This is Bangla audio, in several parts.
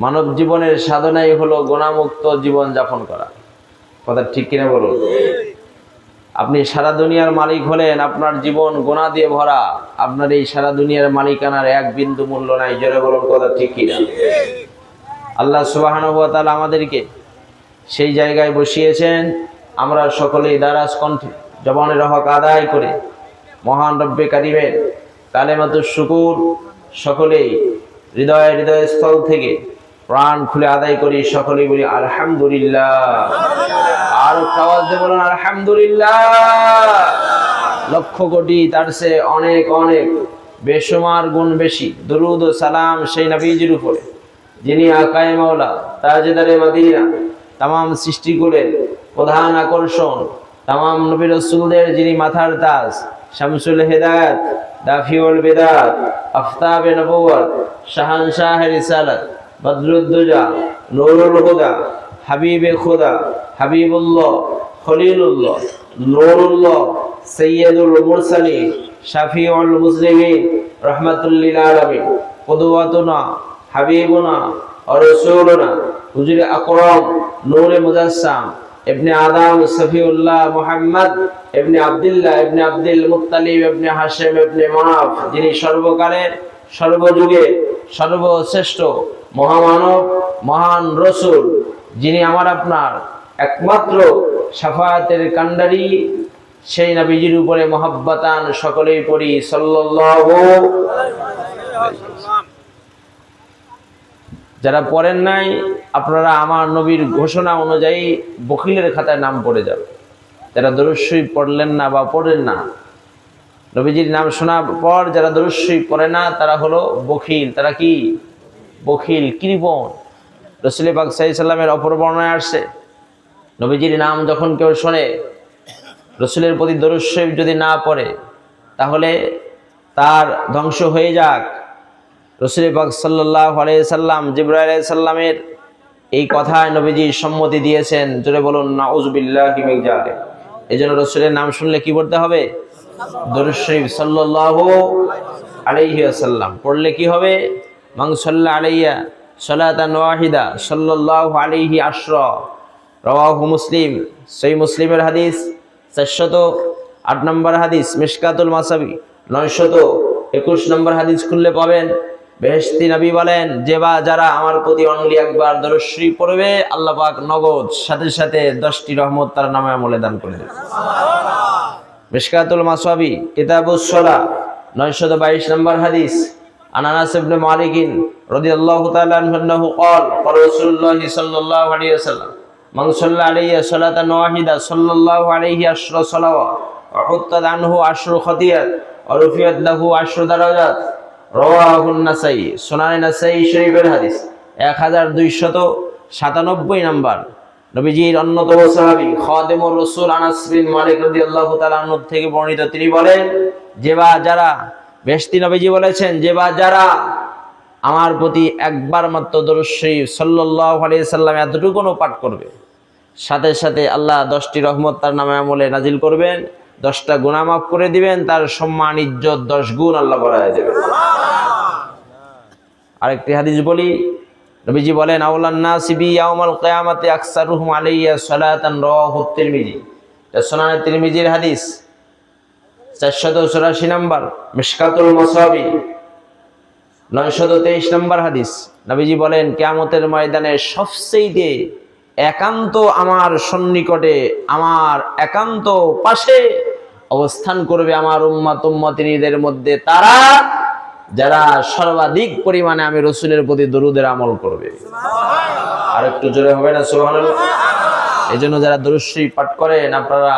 মানব জীবনের সাধনাই হলো গুনাহমুক্ত জীবন যাপন করা। কথা ঠিক কিনা বলুন? আপনি সারা দুনিয়ার মালিক হলেন, আপনার জীবন গুনাহ দিয়ে ভরা, আপনার এই সারা দুনিয়ার মালিকানার এক বিন্দু মূল্য নাই। জোরে বলুন কথা ঠিক কিনা? আল্লাহ সুবহানাহু ওয়া তাআলা আমাদেরকে সেই জায়গায় বসিয়েছেন, আমরা সকলেই দারাজ কণ্ঠে জবানের হক আদায় করে মহান রব্বে কারিমের কালেমাতুশ শুকুর সকলেই হৃদয়স্থল থেকে প্রাণ খুলে আদায় করি। সকলেই বলি আলহামদুলিল্লাহ। আর আওয়াজ দিয়ে বলুন আলহামদুলিল্লাহ। লক্ষ কোটি তার চেয়ে অনেক অনেক বেশুমার গুণ বেশি দরুদ ও সালাম সেই নবীজির উপরে, যিনি আকায়ে মাওলা তাজেদারে মদিনা, তামাম সৃষ্টিকুলের প্রধান আকর্ষণ, তামাম নবী রাসূলদের যিনি মাথার তাজ, শামসুল হিদায়াত, দাফিউল বিদাত, আফতাবে নবুয়ত, শাহানশাহে রিসালাত, বদরুদ্দুজা, নূরুল হুদা, হাবিবে খুদা, হাবিবুল্লাহ, খলিলুল্লাহ, নূরুল্লাহ, সাইয়্যিদুল মুরসালিন, শাফিউল মুসলিমিন, রাহমাতুল লিল আলামিন, কুদওয়াতুনা, হাবিবুনা ওয়া রাসূলুনা, হুজুরে আকরাম, নূরে মুজাসসাম, ইবনে আদম সফিউল্লাহ মুহাম্মদ ইবনে আব্দুল্লাহ ইবনে আব্দুল মুত্তালিব ইবনে হাশিম ইবনে মানাফ, যিনি সর্বকালের সর্বযুগে সর্বশ্রেষ্ঠ মহামানব, মহান রসুল, যিনি আমার আপনার একমাত্র শাফায়াতের কান্ডারি, সেই নবীজির উপরে মহাব্বতান সকলেই পড়ি সাল্লাল্লাহু আলাইহি ওয়াসাল্লাম। যারা পড়েন নাই, আপনারা আমার নবীর ঘোষণা অনুযায়ী বখিলের খাতায় নাম পড়ে যাবে। যারা দরুদ শরীফ পড়লেন না বা পড়েন না, নবীজির নাম শোনার পর যারা দরুদ শরীফ পড়ে না, তারা হলো বখিল। তারা কি? বখিল, কৃপণ। রাসূল পাক সাল্লাল্লাহু আলাইহি সাল্লামের অপর বর্ণনায় আসছে, নবীজির নাম যখন কেউ শোনে, রাসূলের প্রতি দরুদ শরীফ যদি না পড়ে, তাহলে তার ধ্বংস হয়ে যাক। রাসূল পাক সাল্লাল্লাহু আলাইহি সাল্লাম জিবরাইল আলাইহিস সালামের এই কথায় নবীজি সম্মতি দিয়েছেন। জোরে বলুন নাউযুবিল্লাহি মিন যালিক। এজন্য রাসূলের নাম শুনলে কি পড়তে হবে? দরুদ শরীফ সাল্লাল্লাহু আলাইহি ওয়াসাল্লাম পড়লে কি হবে? মান সাল্লা আলাইয়া সালাতান ওয়াহিদা সাল্লাল্লাহু আলাইহি আশরা। রাওয়াহু মুসলিম, সহিহ মুসলিমের হাদিস, 408 নম্বর হাদিস, মিশকাতুল মাসাবি 921 নম্বর হাদিস খুললে পাবেন। বেহেশতি নবী বলেন, যে বা যারা আমার প্রতি অনলি একবার দরুদ শরীফ পড়বে, আল্লাহ পাক নগদ সাথে সাথে 10টি রহমত তার নামে আমলে দান করে দেবে। মিশকাতুল মাসাবি কিতাবুস সালাহ 922 নম্বর হাদিস, আনাস ইবনে মালিক রাদিয়াল্লাহু তাআলা আনহু قال قال رسول الله صلى الله عليه وسلم من صلى عليه صلاة واحدة صلى الله عليه 10 صلوات وحطت عنه 10 خطيئات ورفعت له 10 درجات। রাওয়াহু নাসাই, সুনান নাসাই শরীফের হাদিস 1297 নম্বর। নবীজির অন্যতম সাহাবী খাদেমুর রাসূল আনাস বিন মালিক রাদিয়াল্লাহু তাআলা আনহু থেকে বর্ণিত, তিনি বলেন, যে বা যারা, বেহেশতি নবীজি বলেছেন, যে বা যারা আমার প্রতি একবার মাত্র দরুদ শরীফ সাল্লাল্লাহু আলাইহি সাল্লাম এতটুকুও পাঠ করবে, সাথে সাথে আল্লাহ 10টি রহমত তার নামে আমলে নাজিল করবেন, 10টা গুনাহ মাফ করে দিবেন, তার সম্মান ইজ্জত 10 গুণ আল্লাহ বাড়ায় দেবেন। আরেকটি হাদিস বলি, নবীজি বলেন, আউলান নাসি বি ইয়াউমাল কিয়ামাতি আকসারুহুম আলাইয়া সালাতান। রাওয়াহু তিরমিজি, এটা সুনান তিরমিজির হাদিস 484 নম্বর। মিশকাতুল মাসাবি 923 নম্বর হাদিস, নবীজি বলেন, কিয়ামতের ময়দানে সবচেয়ে একান্ত আমার সন্নিকটে, আমার একান্ত পাশে অবস্থান করবে আমার উম্মতিনীদের মধ্যে তারা যারা সর্বাধিক পরিমাণে আমি রাসূলের প্রতি দরুদের আমল করবে। আর একটু জোরে হবে না সুবহানাল্লাহ? এজন্য যারা দরুদ শরীফ পাঠ করেন, আপনারা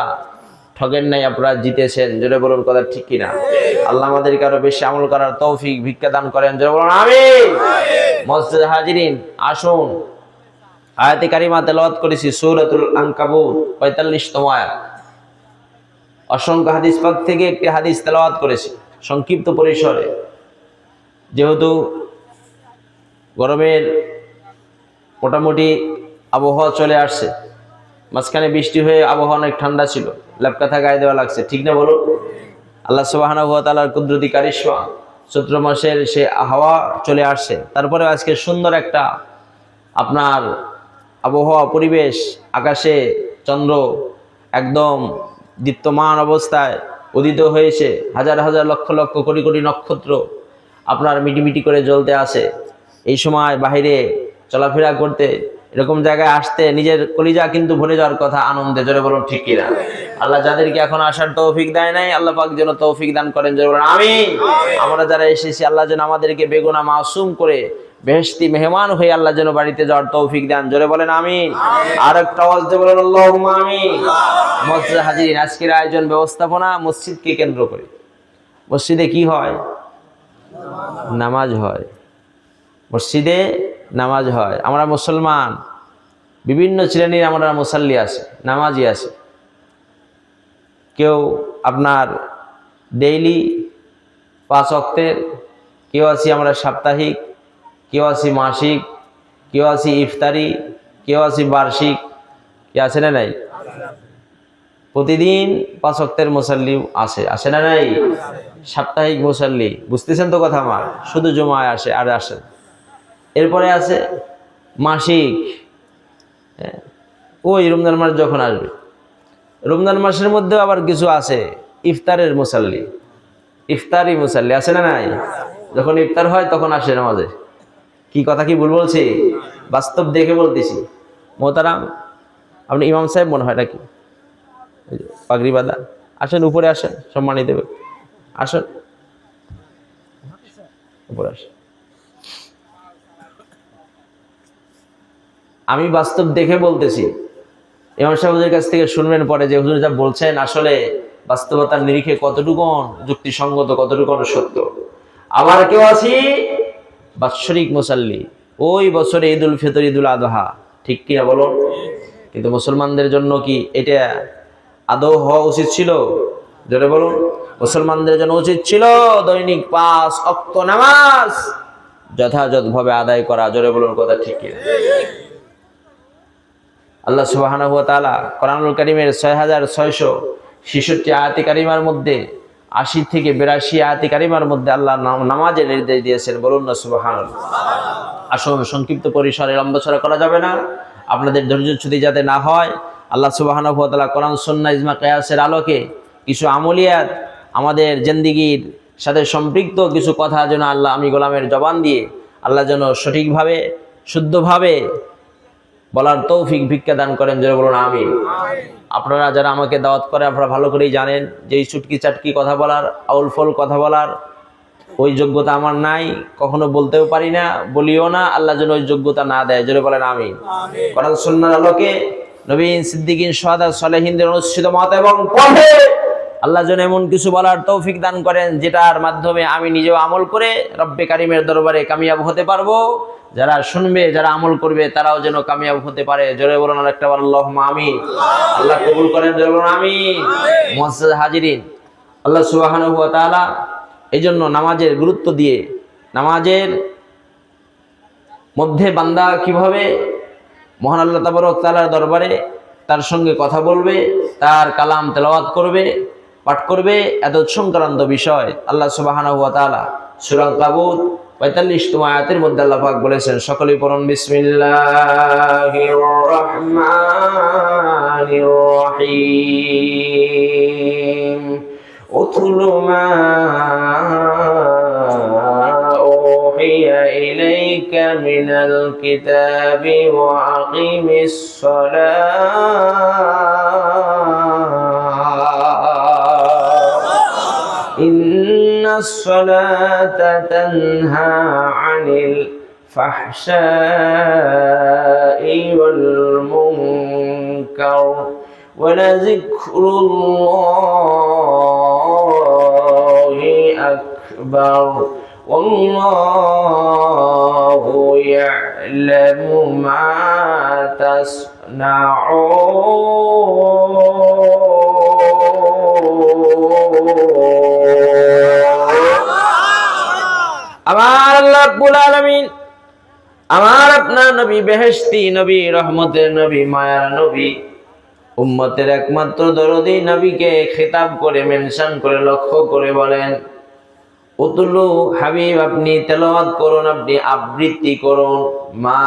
ঠকেন নাই, আপনারা জিতেছেন। জোরে বলুন কথা ঠিক কিনা? আল্লাহ আমাদেরকে আরো বেশি আমল করার তৌফিক ভিক্ষা দান করেন। জোরে বলুন আমিন। মসজিদে হাজিরিন, আসুন, আয়াতে কারিমা তেলাওয়াত করেছি সূরাতুল আনকাবুত 45তম আয়াত। অসংখ্য হাদিস পাক থেকে একটি হাদিস তেলাওয়াত করেছি সংক্ষিপ্ত পরিসরে। যেহেতু গরমের মোটামুটি আবহাওয়া চলে আসছে, মাঝখানে বৃষ্টি হয়ে আবহাওয়া অনেক ঠান্ডা ছিল, ল্যাপকাথা গায়ে দেওয়া লাগছে, ঠিক না বলো? আল্লাহ সুবহানাহু ওয়া তাআলার কুদরতি কারিশমা, চৈত্র মাসের সে হাওয়া চলে আসছে। তারপরে আজকে সুন্দর একটা আপনার আবহাওয়া পরিবেশ, আকাশে চন্দ্র একদম দীপ্তমান অবস্থায় উদিত হয়েছে, হাজার হাজার লক্ষ লক্ষ কোটি কোটি নক্ষত্র আপনার মিটিমিটি করে জ্বলতে আসে। এই সময় বাহিরে চলাফেরা করতে, এরকম জায়গায় আসতে নিজের কলিজা কিন্তু ভরে যাওয়ার কথা আনন্দে, জোরে বলুন ঠিক কিনা। আল্লাহ যাদেরকে এখন আসার তৌফিক দেয় নাই, আল্লাহ পাক যেন তৌফিক দান করেন, জোরে বলুন আমিন। আমরা যারা এসেছি আল্লাহ যেন আমাদেরকে বেগুনা মাসুম করে বেহেশতি মেহমান হয়ে আল্লাহ যেন বাড়িতে যাওয়ার তৌফিক দেন, জোরে বলেন আমিন। আর একটা আওয়াজ দিয়ে বলেন আল্লাহুম্মা আমিন। মসজিদে হাজিরিন, আজকের আয়োজন ব্যবস্থাপনা মসজিদকে কেন্দ্র করে। মসজিদে কি হয়? নামাজ হয়। মসজিদে নামাজ হয়। আমরা মুসলমান, বিভিন্ন শ্রেণীর আমরা মুসাল্লি আছে, নামাজি আছে। কেউ আপনার ডেইলি 5 ওয়াক্তের, কেউ আছি আমরা সাপ্তাহিক, কেউ আছি মাসিক, কেউ আছি ইফতারি, কেউ আছি বার্ষিক, কে আছে না নাই? প্রতিদিন 5 ওয়াক্তের মুসাল্লি আসে না নাই? সাপ্তাহিক মুসাল্লি, বুঝতেছেন তো কথা আমার? শুধু জুমায় আসে আর আসেন। এরপরে আছে মাসিক, ওই রমজান মাস যখন আসবে। রমজান মাসের মধ্যেও আবার কিছু আছে ইফতারের মুসাল্লি, ইফতারি মুসাল্লি আছে না নাই? যখন ইফতার হয় তখন আসে নামাজে। কি কথা কি ভুল বলছি? বাস্তব দেখে বলতেছি। মোহতারাম, আপনি ইমাম সাহেব মনে হয় নাকি? পাগড়ি বাঁধা, আসেন উপরে আসেন, সম্মানী দেবে, আসেন উপরে আসেন। আমি বাস্তব দেখে বলতেছি, ইমাম সাহেবের কাছ থেকে শুনবেন পরে যে হুজুর যা বলছেন আসলে বাস্তবতার নিরিখে কতটুকু যুক্তিসঙ্গত, কতটুকু সত্য। আবার কেউ আছি বাৎসরিক মুসাল্লি, ওই বছরে ঈদুল ফিতর, ঈদুল আদহা, ঠিক কিনা বলো? কিন্তু মুসলমানদের জন্য কি এটা আদৌ হওয়া উচিত ছিল? জোরে বলুন। মুসলমানদের জন্য উচিত ছিল দৈনিক 5 ওয়াক্ত নামাজ যথাযথভাবে আদায় করা, জোরে বলুন কথা ঠিক কিনা। আল্লাহ সুবহানাহু ওয়া তাআলা কোরআনুল কারীমের 6666 আয়াতে কারিমার মধ্যে 80 থেকে 82 আয়াতে কারিমার মধ্যে আল্লাহ নামাজের নির্দেশ দিয়েছেন, বলুন না সুবহানাল্লাহ। আসলে সংক্ষিপ্ত পরিসরে লম্বাচড়া করা যাবে না, আপনাদের ধৈর্যচ্যুতি যাতে না হয়। আল্লাহ সুবহানাহু ওয়া তাআলা কোরআন সুন্নাহ ইজমা কিয়াসের আলোকে কিছু আমলিয়াত, আমাদের জিন্দেগির সাথে সম্পৃক্ত কিছু কথা যেন আল্লাহ আমি গোলামের জবান দিয়ে আল্লাহ যেন সঠিকভাবে শুদ্ধভাবে বলার তৌফিক ভিক্ষা দান করেন, যারা বলুন আমিন। আপনারা যারা আমাকে দাওয়াত করে আপনারা ভালো করেই জানেন যে এই চুটকি চাটকি কথা বলার, আউল ফল কথা বলার ওই যোগ্যতা আমার নাই, কখনো বলতেও পারি না, বলিও না। আল্লাহ যেন ওই যোগ্যতা না দেয়, জোরে বলেন আমিন। কোরআন সুন্নাহর আলোকে নবীন, সিদ্দিকিন, শুহাদা, সালেহিনদের অনুষ্ঠিত মত এবং পথে আল্লাহ যেন এমন কিছু বলার তৌফিক দান করেন যেটার মাধ্যমে আমি নিজেও আমল করে রব্বে কারিমের দরবারে কামিয়াব হতে পারবো। যারা শুনবে, যারা আমল করবে তারাও যেন কামিয়াব হতে পারে, জোরে বলুন আরেকটা বার আল্লাহুম্মা আমিন। আল্লাহ কবুল করেন, জোরে বলুন আমিন। মুআজ্জাজ হাজিরিন, আল্লাহ সুবহানাহু ওয়া তাআলা এই জন্য নামাজের গুরুত্ব দিয়ে, নামাজের মধ্যে বান্দা কিভাবে মহান আল্লাহ তাবারক তাআলার দরবারে তার সঙ্গে কথা বলবে, তার কালাম তেলাওয়াত করবে, পাঠ করবে, এত সংক্রান্ত বিষয় আল্লাহ সুবহানাহু ওয়া তাআলা সূরা আল-কাবুত 45তম আয়াতের মধ্যে আল্লাহ পাক বলেছেন। সকলেই পড়ুন বিসমিল্লাহির রহমানির রহিম। উতলু মা উহিয়া ইলাইকা মিনাল কিতাবি ওয়া আকিমিস সালাহ ইন্নাস সালাতা তানহা আনিল ফাহশাই ওয়াল মুনকার ولذكر الله أكبر والله يعلم ما تصنعون। আমার আল্লাহ রাব্বুল আলামিন, আমার আপনার নবী বেহেশতি নবী, রহমতের নবী, মায়ার নবী, উম্মতের একমাত্র দরদী নবীকে খেতাব করে মেনশন করে লক্ষ্য করে বলেন, উতলু হাবিব আপনি তেলাওয়াত করুন, আপনি আবৃত্তি করুন, মা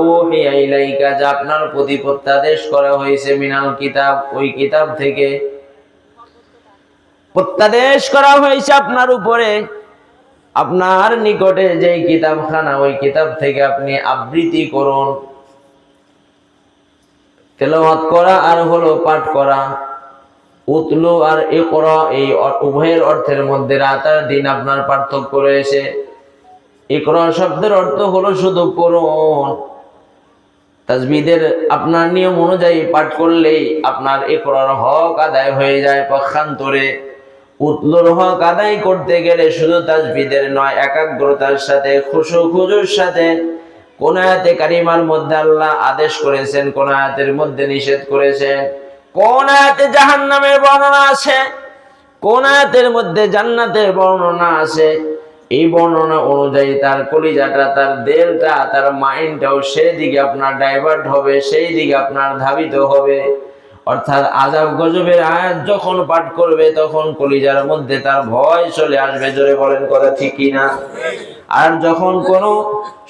উহিয়া ইলাইকা, যা আপনার প্রতি প্রত্যাদেশ করা হয়েছে, মিনাল কিতাব, ওই কিতাব থেকে প্রত্যাদেশ করা হয়েছে আপনার উপরে, আপনার নিকটে যে কিতাবখানা, ওই কিতাব থেকে আপনি আবৃত্তি করুন। তেলাওয়াত করা আর হলো পাঠ করা। উতলু আর ইকরা, এই উভয়ের অর্থের মধ্যে রাত আর দিন আপনার পার্থক্য রয়েছে। ইকরা শব্দের অর্থ হলো শুধু পড়ুন। তাজবিদের আপনার নিয়ম অনুযায়ী পাঠ করলেই আপনার ইকরার হক আদায় হয়ে যায় পক্ষান্তরে। উতলুর হক আদায় করতে গেলে শুধু তাজবিদের নয়, একাগ্রতার সাথে, খুশুর সাথে। কোন আয়াতে কারিমার মধ্যে আল্লাহ আদেশ করেছেন, কোন আয়াতের মধ্যে নিষেধ করেছেন, কোন আয়াতে জাহান্নামের বর্ণনা আছে, কোন আয়াতের মধ্যে জান্নাতের বর্ণনা আছে, এই বর্ণনা অনুযায়ী তার কলিজাটা, তার দিলটা, তার মাইন্ডটাও সেই দিকে আপনার ডাইভার্ট হবে, সেই দিকে আপনার ধাবিত হবে। অর্থাৎ আযাব গজবের আয়াত যখন পাঠ করবে তখন কলিজার মধ্যে তার ভয় চলে আসবে। জোরে বলেন কথা ঠিক কিনা? আর যখন কোনো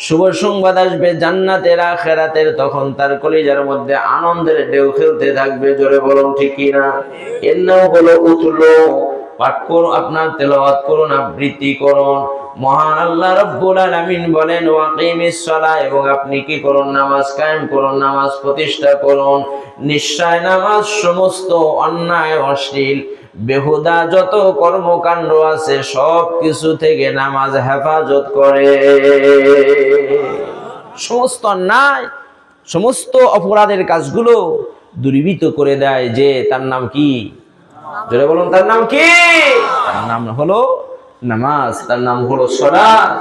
শুভ সংবাদ আসবে জান্নাতের, আখিরাতের, তখন তার কলিজার মধ্যে আনন্দের ঢেউ খেলতে থাকবে। জোরে বলুন ঠিক কিনা? এর নাম হলো উতলু। পাঠ করুন, আপনার তেলাওয়াত করুন, আবৃত্তি করুন। মহান আল্লাহ রাব্বুল আলামিন বলেন ওয়াকিমিস সালাহ, এবং আপনি কি করুন? নামাজ কায়েম করুন, নামাজ প্রতিষ্ঠা করুন। নিশ্চয় নামাজ সমস্ত অন্যায়, অশ্লীল, বেহুদা যত কর্মকাণ্ড আছে সব কিছু থেকে নামাজ হেফাজত করে। সমস্ত অন্যায়, সমস্ত অপরাধের কাজগুলো দূরীভূত করে দেয়। যে তার নাম কি? জোরে বলুন, তার নাম কি? তার নাম হলো নামাজ, তার নাম হলো সালাত।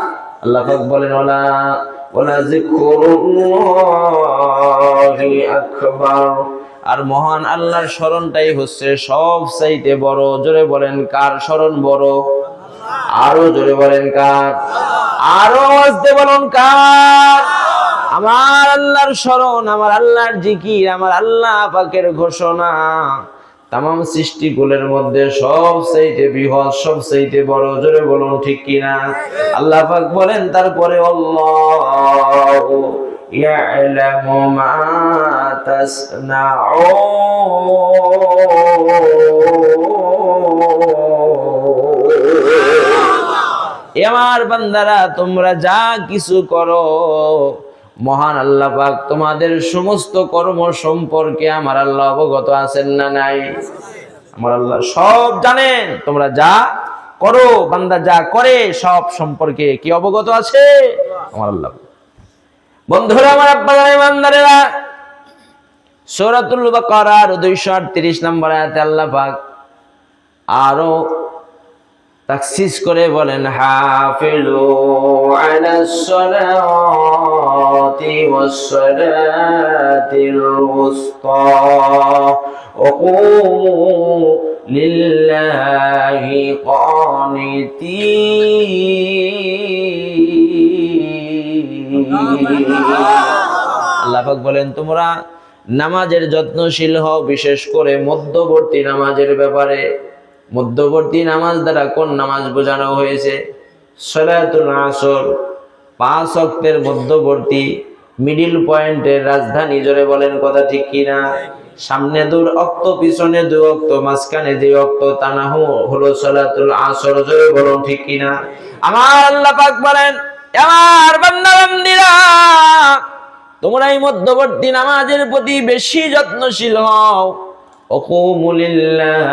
আল্লাহ পাক বলেন ওয়ালা যিকরুল্লাহি আকবার। আর মহান আল্লাহর স্মরণটাই হচ্ছে সবচাইতে বড়। জোরে বলেন, কার স্মরণ বড়? আরো জোরে বলেন, কার? আরো আসতে বলুন, কার? আমার আল্লাহর স্মরণ, আমার আল্লাহর জিকির, আমার আল্লাহ পাকের ঘোষণা তামাম সৃষ্টিকুলের মধ্যে সবচাইতে বৃহৎ, সবচাইতে বড়। জোরে বলুন ঠিক কিনা? আল্লাহ পাক বলেন তারপরে আল্লাহু ইয়ালামু মা তাসনাউন। আমার বান্দারা, তোমরা যা কিছু করো, মহান আল্লাহ পাক তোমাদের সমস্ত কর্ম সম্পর্কে আমার আল্লাহ অবগত আছেন না নাই? আমার আল্লাহ সব জানেন। তোমরা যা করো, বান্দা যা করে, সব সম্পর্কে কি অবগত আছে? আমার আল্লাহ। বন্ধুরা আমার, আব্বারা, ইমানদারেরা, সূরাতুল বাকারার 238 নম্বর আয়াতে আল্লাহ পাক আরো তাকসিস করে বলেন হাফিজু আলাস সালাতি ওয়াস সালাতিল উসতা ওয়া কুমু লিল্লাহি কানিতিন। আল্লাহ পাক বলেন তোমরা নামাজের যত্নশীল হও, বিশেষ করে মধ্যবর্তী নামাজের ব্যাপারে। মধ্যবর্তী নামাজ দ্বারা কোন নামাজ বোঝানো হয়েছে? সালাতুল আসর, 5 ওয়াক্তের মধ্যবর্তী, মিডিল পয়েন্টের রাজধানী। জোরে বলেন কথা ঠিক কিনা? সামনে 2 ওয়াক্ত, পিছনে 2 ওয়াক্ত, মাঝখানে 2 ওয়াক্ত, তা না হলো সালাতুল আসর। জোরে বলুন ঠিক কিনা? আমার আল্লাহ পাক বলেন আমার বান্দা বান্দীরা, তোমরা এই মধ্যবর্তী নামাজের প্রতি বেশি যত্নশীল হও। وقوموا لله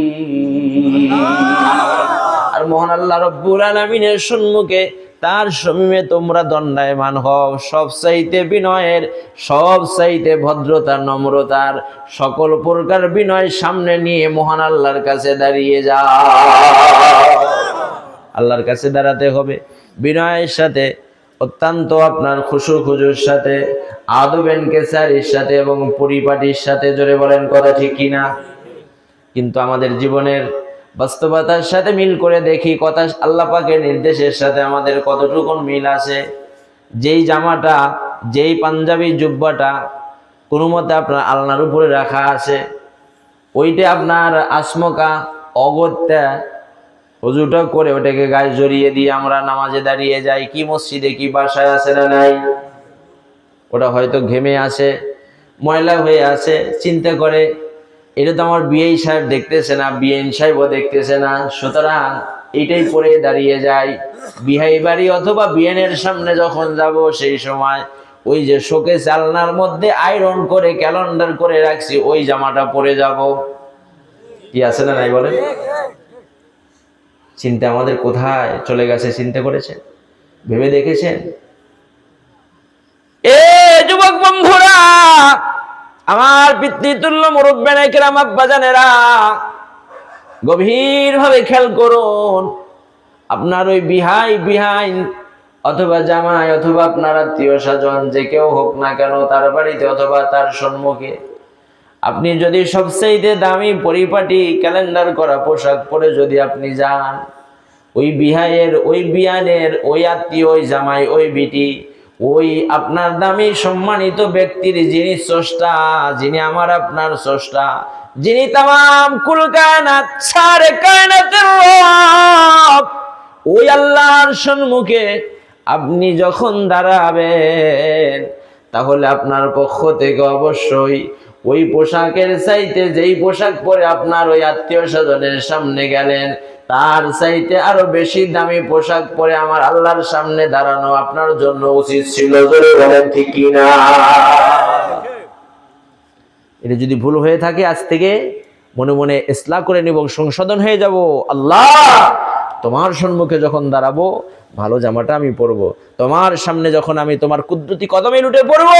قانتين। আর মহান আল্লাহ রাব্বুল আলামিনের সম্মুখে, তার সমীপে তোমরা দণ্ডায়মান হও সবচাইতে বিনয়ের, সবচাইতে ভদ্রতার, নম্রতার, সকল প্রকার বিনয় সামনে নিয়ে মহান আল্লাহর কাছে দাঁড়িয়ে যাও। আল্লাহর কাছে দাঁড়াতে হবে বিনয়ের সাথে, অত্যন্ত আপনার খুশুর সাথে, আদবেন কেসারির সাথে এবং পরিপাটির সাথে। জোরে বলেন কথা ঠিক কিনা? কিন্তু আমাদের জীবনের বাস্তবতার সাথে মিল করে দেখি, কথা আল্লাহ পাকের নির্দেশের সাথে আমাদের কতটুকু মিল আছে। যেই জামাটা, যেই পাঞ্জাবি জুব্বাটা কোনো মতে আপনার আলনার উপরে রাখা আছে, ওইটা আপনার আসমকা অগত্যা হুজুটা করে ওটাকে গায়ে জড়িয়ে দিয়ে আমরা নামাজে দাঁড়িয়ে যাই। কি মসজিদে কি বাসায় আছে না নাই? ওটা হয়তো ঘেমে আছে, ময়লা হয়ে আছে, চিন্তা করে এটা তো আমার বিআই সাহেব দেখতেছে না, বিএন সাহেবও দেখতেছে না, সুতরাং এইটাই পরে দাঁড়িয়ে যায়। বিহাই বাড়ি অথবা বিএনের সামনে যখন যাব, সেই সময় ওই যে শোকেস আলনার মধ্যে আয়রন করে ক্যালেন্ডার করে রাখছি, ওই জামাটা পরে যাব। কি আছে না নাই বলেন? চিন্তা আমাদের কোথায় চলে গেছে, চিন্তা করেছেন? ভেবে দেখেছেন? এ যুবক বন্ধুরা, আমার পিতৃতুল্য মুরব্বিয়ানে কেরাম, আব্বাজানেরা, গভীর ভাবে খেয়াল করুন। আপনার ওই বিহাই অথবা জামাই অথবা আপনার আত্মীয় স্বজন যে কেউ হোক না কেন, তার বাড়িতে অথবা তার সম্মুখে আপনি যদি সবচেয়ে দামি পরিপাটি ক্যালেন্ডার করা পোশাক পরে যদি আপনি যান, ওই বিহাইয়ের, ওই বিয়ানের, ওই আত্মীয়, ওই জামাই, ওই বিটি, ওই আপনার দামি সম্মানিত ব্যক্তির যিনি স্রষ্টা, যিনি আমার আপনার স্রষ্টা, যিনি তামাম কুল কায়নাত সারে কায়নাতের রব, ওই আল্লাহর সম্মুখে আপনি যখন দাঁড়াবেন, তাহলে আপনার পক্ষ থেকে অবশ্যই ওই পোশাকের চাইতে, যেই পোশাক পরে আপনার ওই আত্মীয় স্বজনের সামনে গেলেন, তার চাইতে আরো বেশি দামি পোশাক পরে আমার আল্লাহর সামনে দাঁড়ানো আপনার জন্য উচিত ছিল। জোরে বলেন ঠিক কিনা? এটা যদি ভুল হয়ে থাকে, আজ থেকে মনে মনে ইসলাহ করে নিব, সংশোধন হয়ে যাব। আল্লাহ, তোমার সম্মুখে যখন দাঁড়াবো, ভালো জামাটা আমি পরবো। তোমার সামনে যখন আমি তোমার কুদরতি কদমে লুটে পড়বো,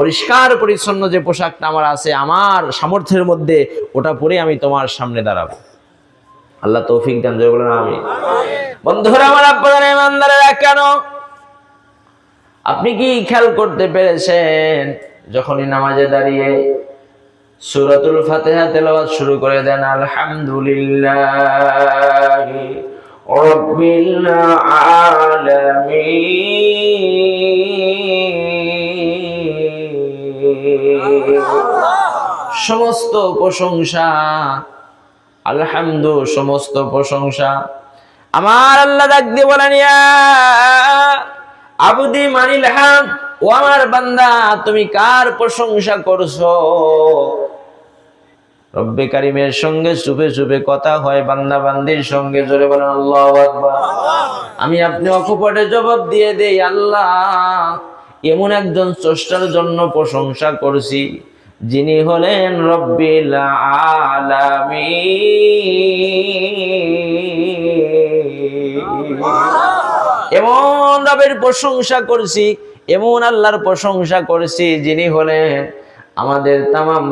পরিষ্কার পরিচ্ছন্ন যে পোশাকটা আমার আছে আমার সামর্থ্যের মধ্যে, ওটা পরে আমি তোমার সামনে দাঁড়াবো। আল্লাহ তৌফিক দান, জয় বলেন আমিন। বন্ধুরা আমার, আপনারা ইমানদারেরা, কেন আপনি কি খেয়াল করতে পেরেছেন, যখনই নামাজে দাঁড়িয়ে সূরাতুল ফাতিহা তেলাওয়াত শুরু করে দেন, আলহামদুলিল্লাহি রাব্বিল আলামিন, সমস্ত প্রশংসা, আলহামদু, সমস্ত প্রশংসা আমার আল্লাহ। ডাক দিয়ে বলেন, ইয়া আবদি মানিল হামদ, ও আমার বান্দা, তুমি কার প্রশংসা করছো? রব্বে কারিমের সঙ্গে চুপে চুপে কথা হয় বান্দা বান্দির সঙ্গে। জোরে বলেন আল্লাহু আকবার। আমি আপনি অকপটে জবাব দিয়ে দেই, আল্লাহ, এমন একজন স্রষ্টার জন্য প্রশংসা করছি, যিনি হলেন রব্বিল আলামিন। এমন রবের প্রশংসা করছি, এমন আল্লাহর প্রশংসা করছি, যিনি হলেন আমাদের তামাম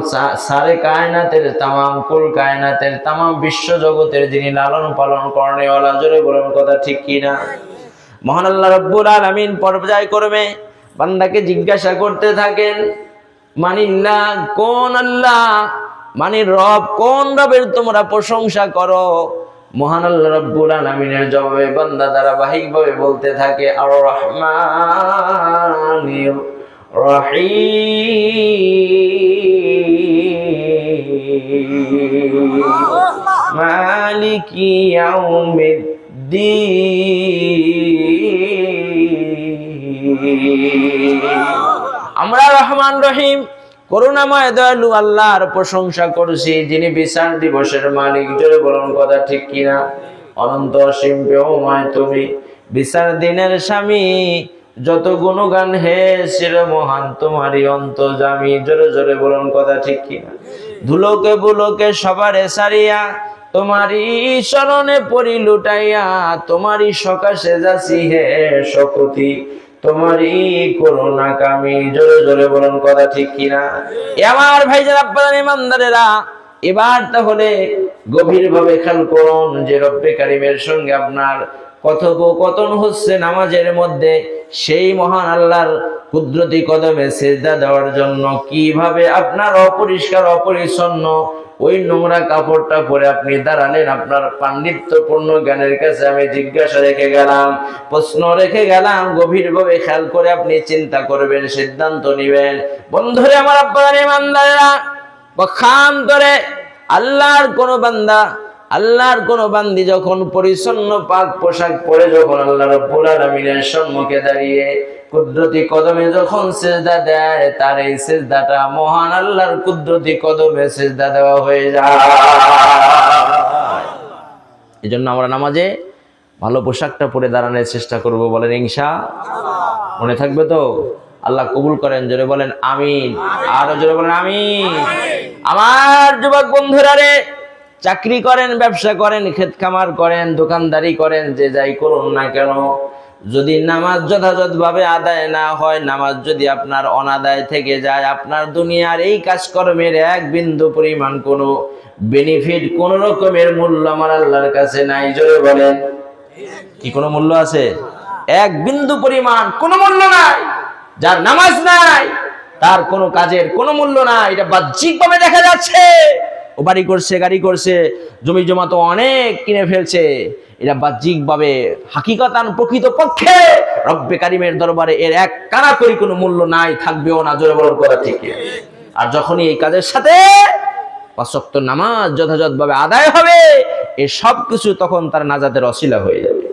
সারে কায়নাতের, তামাম কুল কায়নাতের, তামাম বিশ্ব জগতের যিনি লালন পালন করেনেওয়ালা। জোরে বলেন কথা ঠিক কিনা? মহান আল্লাহ রব্বুল আলামিন পর্যায়ক্রমে বান্দাকে জিজ্ঞাসা করতে থাকেন, মানিল্লাহ, কোন আল্লাহ, মানির রব, কোন রবের তোমরা প্রশংসা করো? মহান আল্লাহ রব্বুল আলামিনের জবাবে বান্দা ধারাবাহিকভাবে বলতে থাকে, আর রহমানির রহিম মালিকি ইয়াউমিদ্দিন। আমরা রহমান রহিম, করুণাময় দয়ালু আল্লাহর প্রশংসা করছি, যিনি বিচার দিবসের মালিক। জোরে বলুন কথা ঠিক কিনা? অনন্ত অসীম প্রেমময় তুমি, বিচার দিনের স্বামী, যত গুণগান হে চির মহান তোমারই অন্তর্যামী। জোরে জোরে বলুন কথা ঠিক কিনা? ধুলোকে বুলোকে সবারে সারিয়া, তোমারই শরণে পড়ি লুটাইয়া, তোমারই সকাশে যাচ্ছি হে শপথি, তোমারই করুণা কামি। জোরে জোরে বলুন কথা ঠিক কিনা? আমার ভাইজান, আব্বাজান, ইমানদারেরা, এবার তাহলে গভীর ভাবে খেয়াল করুন যে রব্বে কারিমের সঙ্গে আপনার কথোপকথন হচ্ছে নামাজের মধ্যে, সেই মহান আল্লাহর কুদরতি কদমে সিজদা দেওয়ার জন্য কিভাবে আপনার অপরিষ্কার অপরিচ্ছন্ন ওই নোংরা কাপড়টা পরে আপনি দাঁড়ালেন। আপনার পাণ্ডিত্যপূর্ণ জ্ঞানের কাছে আমি জিজ্ঞাসা রেখে গেলাম, প্রশ্ন রেখে গেলাম, গভীরভাবে খেয়াল করে আপনি চিন্তা করবেন, সিদ্ধান্ত নিবেন। বন্ধুরে আমার, আপনার ইমানদারেরা, পক্ষান্তরে আল্লাহর কোন বান্দি যখন পরিচ্ছন্ন পাক পোশাক পরে যখন আল্লাহ রাব্বুল আলামিনের সম্মুখে দাঁড়িয়ে কুদরতি কদমে যখন সিজদা দেয়, তার এই সিজদাটা মহান আল্লাহর কুদরতি কদমে সিজদা দেওয়া হয়ে যায়। এজন্য আমরা নামাজে ভালো পোশাকটা পরে দাঁড়ানোর চেষ্টা করব, বলেন ইনশাআল্লাহ। মনে থাকবে তো? আল্লাহ কবুল করেন, জোরে বলেন আমিন। আরো জোরে বলেন আমিন। আমার যুবক বন্ধুরা রে, চাকরি করেন, ব্যবসা করেন, ক্ষেত খামার করেন, দোকানদারি করেন, যে যাই করুন না কেন, যদি নামাজ যথাযথভাবে আদায় না হয়, নামাজ যদি আপনার অনাদায় থেকে যায়, আপনার দুনিয়ার এই কাজকর্মের এক বিন্দু পরিমাণ কোনো বেনিফিট, কোন রকমের মূল্য আমার আল্লাহর কাছে নাই। জোরে বলেন, কি কোনো মূল্য আছে? এক বিন্দু পরিমাণ কোনো মূল্য নাই। যার নামাজ নাই তার কোনো কাজের কোনো মূল্য নাই। এটা বাহ্যিকভাবে দেখা যাচ্ছে, ও বাড়ি করছে, গাড়ি করছে, জমি জমা তো অনেক কিনে ফেলছে, এটা বাহ্যিকভাবে। হাকিকতান প্রকৃত পক্ষে রব্বে কারিমের দরবারে এর এক কানা করি কোনো মূল্য নাই, থাকবেও না। জোরে বলার কথা ঠিক। আর যখনই এই কাজের সাথে পাঁচ ওয়াক্ত নামাজ যথাযথভাবে আদায় হবে, এই সব কিছু তখন তার নাজাতের ওসিলা হয়ে যাবে।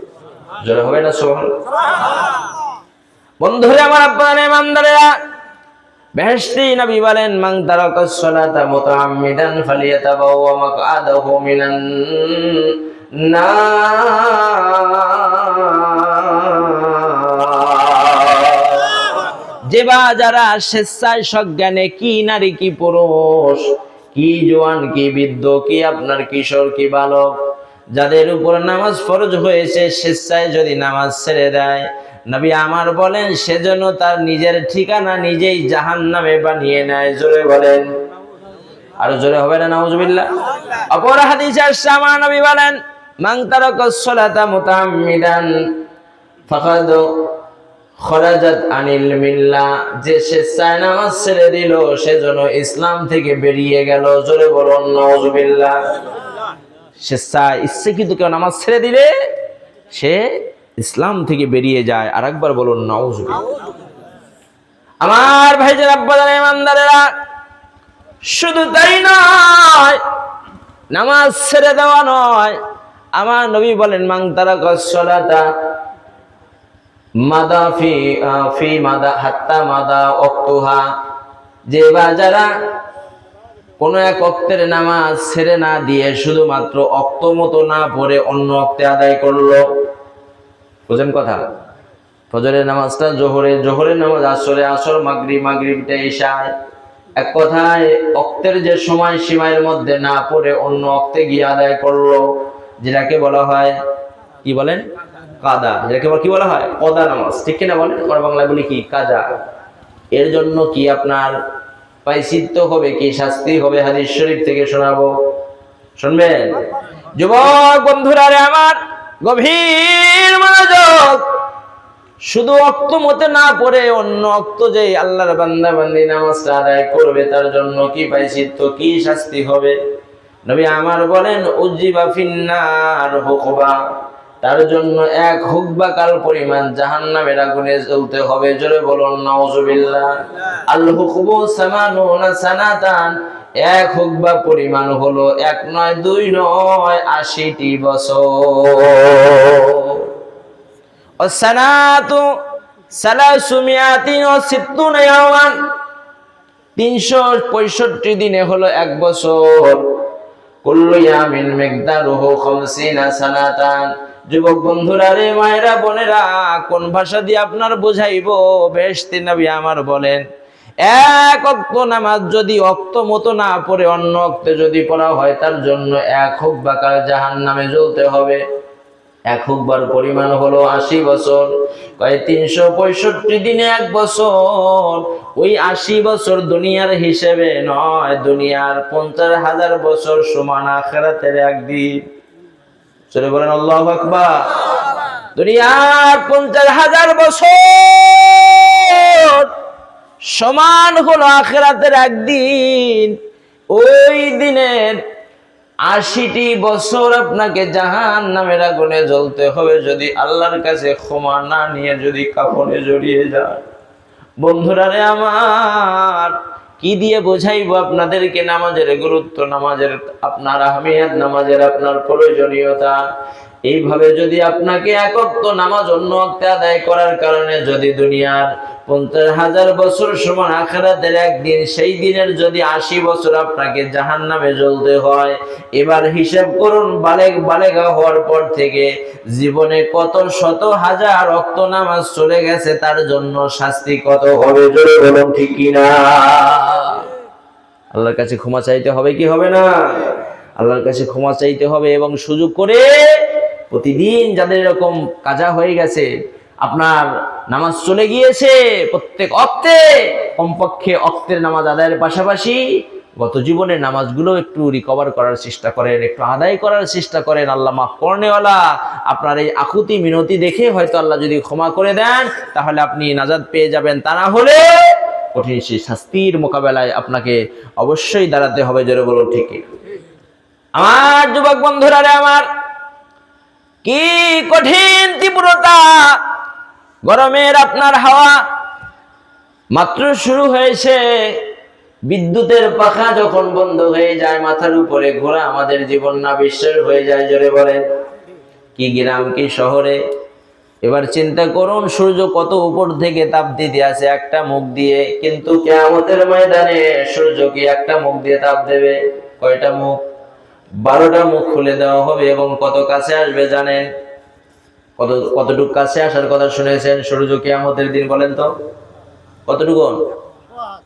জোরে হবে না সুবহানাল্লাহ। বন্ধুরা আমার, আপনার ইমানদারেরা, বেহেশতি নবী বলেন, মান তারাকাস সালাতা মুতাআম্মিদান ফালিয়াতাবাওয়া মাকআদাহু মিনান নার। যে বা যারা স্বেচ্ছায় সজ্ঞানে, কি নারী কি পুরুষ, কি জওয়ান কি বৃদ্ধ, কি আপনার কিশোর কি বালক, যাদের উপর নামাজ ফরজ হয়েছে, স্বেচ্ছায় যদি নামাজ ছেড়ে দেয়, নবী আমার বলেন সেজন্য তার নিজের ঠিকানা নিজেই জাহান্নামে বানিয়ে নেয়। জোরে বলেন, আরো জোরে হবে না নাউজুবিল্লাহ। অপর হাদিসে আসছে, আমার নবী বলেন, মান তারাকাস সালাতা মুতাআম্মিদান ফাকাদ খরাজাত আনিল মিল্লাহ। যে স্বেচ্ছায় নামাজ ছেড়ে দিল, সেজন্য ইসলাম থেকে বেরিয়ে গেল। জোরে বলুন নাউজুবিল্লাহ। স্বেচ্ছায় ইচ্ছাকৃত কেউ নামাজ ছেড়ে দিলে সে ইসলাম থেকে বেরিয়ে যায়। আর একবার বলুন নাউজুবিল্লাহ। আমার ভাইজান, আব্বাজান, ইমানদারেরা, শুধু তাই নয়, নামাজ ছেড়ে দেওয়া নয়, আমার নবী বলেন, মান তারাকাস সালাতা মাদা ফি মাদা হাত্তা মাদা ওয়াক্তুহা। যে বা যারা কোন এক ওয়াক্তের নামাজ ছেড়ে না দিয়ে শুধুমাত্র ওয়াক্ত মতো না পড়ে অন্য ওয়াক্তে আদায় করলো। বুঝেন কথা? ফজরের নামাজটা জোহরের নামাজ আসরে, আসর মাগরিবটা ইশায়। এক কথায় ওয়াক্তের যে সময় সীমার মধ্যে না পড়ে অন্য ওয়াক্তে গিয়ে আদায় করলো, যেটাকে বলা হয়, কি বলেন, কাদা। যেটাকে কি বলা হয়, কদা নামাজ, ঠিক কিনা বলেন? আমরা বাংলায় বলি কি, কাদা। এর জন্য কি আপনার প্রায়শ্চিত্ত হবে, কি শাস্তি হবে? হাদিস শরীফ থেকে শোনাবো, শুনবেন? যুবক বন্ধুরা রে আমার, গভীর মনোযোগ। শুধু ওয়াক্ত মতে না পড়ে অন্য ওয়াক্ত যে আল্লাহর বান্দা বান্দি নামাজটা আদায় করবে, তার জন্য কি প্রায়শ্চিত্ত, কি শাস্তি হবে? নবী আমার বলেন, উজিবা ফিন্নার হুকবা। তার জন্য এক হুকবা কাল পরিমাণ জাহান্নামের আগুনে জ্বলতে হবে। জোরে বলুন নাউজুবিল্লাহ। আল হুকবু সামানুনা সানাতান। এক হুকবা পরিমাণ হলো, এক নয়, দুই নয়, ৮০টি বছর। সানাতু সালাসুমিয়াতিন ওয়া সিত্তুনা ইয়াওমান। ৩৬৫ দিনে হলো এক বছর। কুল্লু ইয়ামিন মিকদারুহু ৫০ সানাতান। যুবক বন্ধুরা রে, মায়েরা, বোনেরা, কোন ভাষা দিয়ে আপনার বুঝাইবো? বেহেশতি নবী আমার বলেন, এক ওয়াক্ত নামাজ যদি ওয়াক্ত মতো না পড়ে অন্য ওয়াক্তে যদি পড়া হয়, তার জন্য এক হুকবা কাল জাহান্নামে জ্বলতে হবে। এক হুকবার পরিমাণ হলো ৮০ বছর। কয় ৩৬৫ দিনে এক বছর। ওই ৮০ বছর দুনিয়ার হিসেবে নয়, দুনিয়ার ৫০,০০০ বছর সমান আখিরাতের একদিন। চলে বলেন আল্লাহু আকবার। দুনিয়ার ৫০,০০০ বছর সমান হলো আখিরাতের একদিন। ওই দিনের 80টি বছর আপনাকে জাহান্নামের আগুনে জ্বলতে হবে যদি আল্লাহর কাছে ক্ষমা না নিয়ে যদি কাফনে জড়িয়ে যায়। বন্ধুরা রে আমার, কি দিয়ে বোঝাইবো আপনাদেরকে নামাজের গুরুত্ব, নামাজের আপনার আহমিয়ত, নামাজের আপনার প্রয়োজনীয়তা। এইভাবে যদি আপনাকে এক ওয়াক্ত নামাজ অন্য ওয়াক্তে আদায় করার কারণে যদি দুনিয়ার 50,000 বছর সমান আখিরাতের একদিন, সেই দিনের যদি 80 বছর আপনাকে জাহান্নামে জ্বলতে হয়, এবার হিসাব করুন বালেগা হওয়ার পর থেকে জীবনে কত শত হাজার ওয়াক্ত নামাজ চলে গেছে, তার জন্য শাস্তি কত হবে, জোরে বলুন ঠিক কিনা? আল্লাহর কাছে ক্ষমা চাইতে হবে কি হবে না? আল্লাহর কাছে ক্ষমা চাইতে হবে এবং সুযোগ করে প্রতিদিন যাদের এরকম কাজা হয়ে গেছে, আপনার নামাজ চলে গিয়েছে প্রত্যেক ওয়াক্তে, কমপক্ষে ওয়াক্তের নামাজ আদায়ের পাশাপাশি গত জীবনের নামাজগুলো একটু রিকভার করার চেষ্টা করেন, একটু আদায় করার চেষ্টা করেন। আল্লাহ মাফ করনেওয়ালা। আপনার এই আকুতি মিনতি দেখে হয়তো আল্লাহ যদি ক্ষমা করে দেন তাহলে আপনি নাজাত পেয়ে যাবেন, তা না হলে কঠিন সেই শাস্তির মোকাবেলায় আপনাকে অবশ্যই দাঁড়াতে হবে, জোরে বলুন ঠিক। আমার যুবক বন্ধুরা রে আমার, কি কঠিন তীব্রতা গরমের আপনার হাওয়া মাত্র শুরু হয়েছে, বিদ্যুতের পাখা যখন বন্ধ হয়ে যায়, মাথার উপরে ঘোরা আমাদের জীবন না বিশ্বাস হয়ে যায়, জোরে বলেন। কি গ্রাম কি শহরে, এবার চিন্তা করুন সূর্য কত উপর থেকে তাপ দিতে আছে একটা মুখ দিয়ে, কিন্তু কিয়ামতের ময়দানে সূর্য কি একটা মুখ দিয়ে তাপ দেবে? কয়টা মুখ? 12টা মুখ খুলে দেওয়া হবে। এবং কত কাছে আসবে জানেন? কতটুকু কাছে আসার কথা শুনেছেন সূর্য কিয়ামতের দিন? বলেন তো কতটুকু?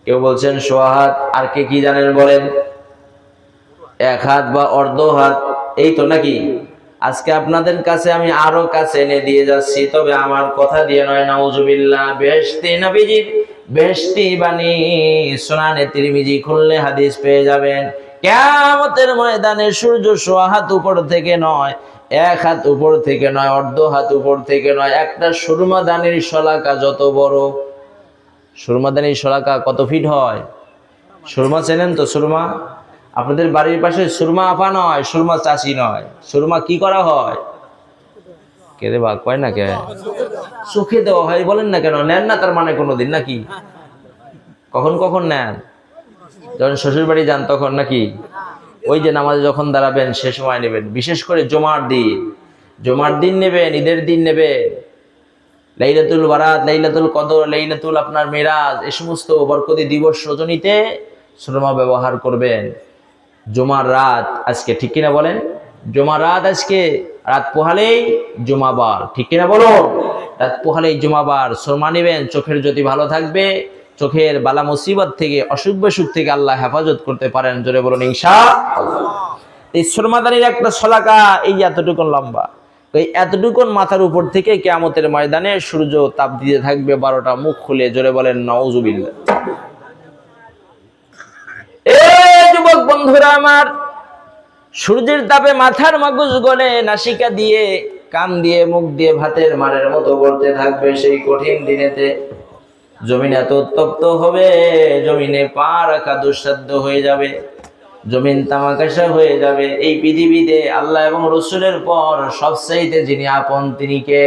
কেউ বলছেন 1.5 হাত, আর কে কি জানেন বলেন? 1 হাত বা অর্ধ হাত, এই তো নাকি? আজকে আপনাদের কাছে আমি আরো কাছে এনে দিয়ে যাচ্ছি, তবে আমার কথা দিয়ে নয়, নাউজুবিল্লাহ। বেহেশতি নবীজির বেহেশতি বাণী সুনানে তিরমিজি খুললে হাদিস পেয়ে যাবেন। কিয়ামতের ময়দানে সূর্য 1.5 হাত উপর থেকে নয়, 1 হাত উপর থেকে নয়, অর্ধ হাত উপর থেকে নয়, একটা সুরমাদানির শলাকা যত বড়। সুরমাদানির শলাকা কত ফিট হয়? সুরমা চেনেন তো? সুরমা আপনাদের বাড়ির পাশে সুরমা আপা নয়, সুরমা চাচি নয়, সুরমা কি করা হয়? কে রে বা কয় না কে? চোখে দেওয়া হয়। বলেন না কেন? নেন না তার মানে কোনোদিন নাকি? কখন কখন নেন? যখন শ্বশুর বাড়ি যান তখন নাকি? ওই যে নামাজে যখন দাঁড়াবেন সে সময় নেবেন, বিশেষ করে জুমার দিন। জুমার দিন নেবেন, ঈদের দিন নেবেন, লাইলাতুল বারাত, লাইলাতুল কদর, লাইলাতুল আপনার মিরাজ, এই সমস্ত বরকতি দিবস রজনীতে সুরমা ব্যবহার করবেন। জুমার রাত আজকে, ঠিক কিনা বলেন? জুমার রাত আজকে, রাত পোহালেই জুমাবার, ঠিক কিনা বলো? রাত পোহালেই জুমাবার। সুরমা নেবেন, চোখের জ্যোতি ভালো থাকবে, চোখের বালা মুসিবত থেকে, অসুখ বিসুখ থেকে আল্লাহ হেফাজত করতে পারেন, জোরে বলুন ইনশাআল্লাহ। এই সুরমাদানির একটা শলাকা এই এতটুকু লম্বা, এই এতটুকু মাথার উপর থেকে কিয়ামতের ময়দানে সূর্য তাপ দিতে থাকবে 12টা মুখ খুলে, জোরে বলেন নাউজুবিল্লাহ। যুবক বন্ধুরা আমার, সূর্যের তাপে মাথার মগজ গলে নাসিকা দিয়ে, কান দিয়ে, মুখ দিয়ে ভাতের মারের মতো বলতে থাকবে। সেই কঠিন দিনেতে জমিন এত উত্তপ্ত হবে, জমিনে পা রাখা দুঃসাধ্য হয়ে যাবে, জমিন তামাকাশা হয়ে যাবে। এই পৃথিবীতে আল্লাহ এবং রসুলের পর সবচাইতে যিনি আপন তিনি কে?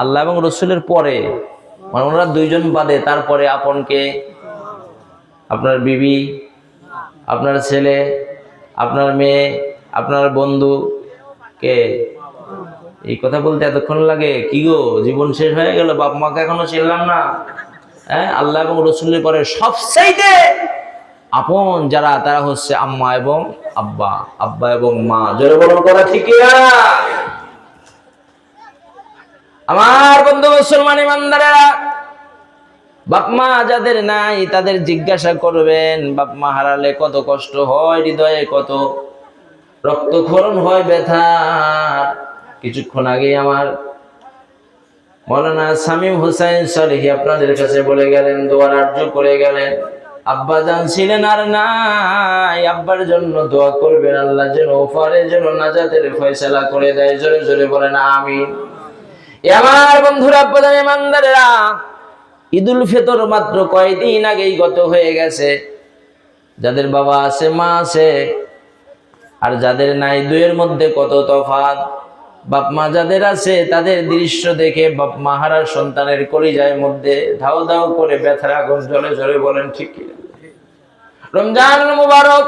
আল্লাহ এবং রসুলের পরে, মানে ওনারা দুইজন বাদে তারপরে আপন কে? আপনার বিবি, আপনার ছেলে, আপনার মেয়ে, আপনার বন্ধু, কে? এই কথা বলতে এতক্ষণ লাগে? কি গো, জীবন শেষ হয়ে গেল, বাপ মাকে এখনো চিনলাম না? আল্লাহ এবং রসুলের পরে সবচাইতে আপন যারা, তারা হচ্ছে আম্মা এবং আব্বা, আব্বা এবং মা, জোরে বলুন কথা ঠিক না? আমার বন্ধু মুসলমান ইমানদারেরা, বাপ মা যাদের নাই তাদের জিজ্ঞাসা করবেন, বাপ মা হারালে কত কষ্ট হয়, হৃদয়ে কত রক্তক্ষরণ হয়, ব্যথা। কিছুক্ষণ আগে আমার মৌলানা শামীম হুসাইন সলিহি আপনাদের কাছে বলে গেলেন, দোয়ার আরজ করে গেলেন, আব্বা জান ছিলেন আর নাই, আব্বার জন্য দোয়া করবেন, আল্লাহ যেন ওপারে যেন নাজাতের ফয়সালা করে দেয়, জোরে জোরে বলেন আমিন। আমার বন্ধুরা, আব্বা জান ইমানদারেরা, ঈদুল ফিতর মাত্র কয়দিন আগেই গত হয়ে গেছে। যাদের বাবা আছে মা আছে আর যাদের নাই, দুয়ের মধ্যে কত তফাৎ। বাপ মা যাদের আছে তাদের দৃশ্য দেখে বাপ মা হারার সন্তানের কলিজার মধ্যে ধাও ধাও করে ব্যথার আগুন জ্বলে জ্বলে, বলেন ঠিক কি? রমজান মুবারক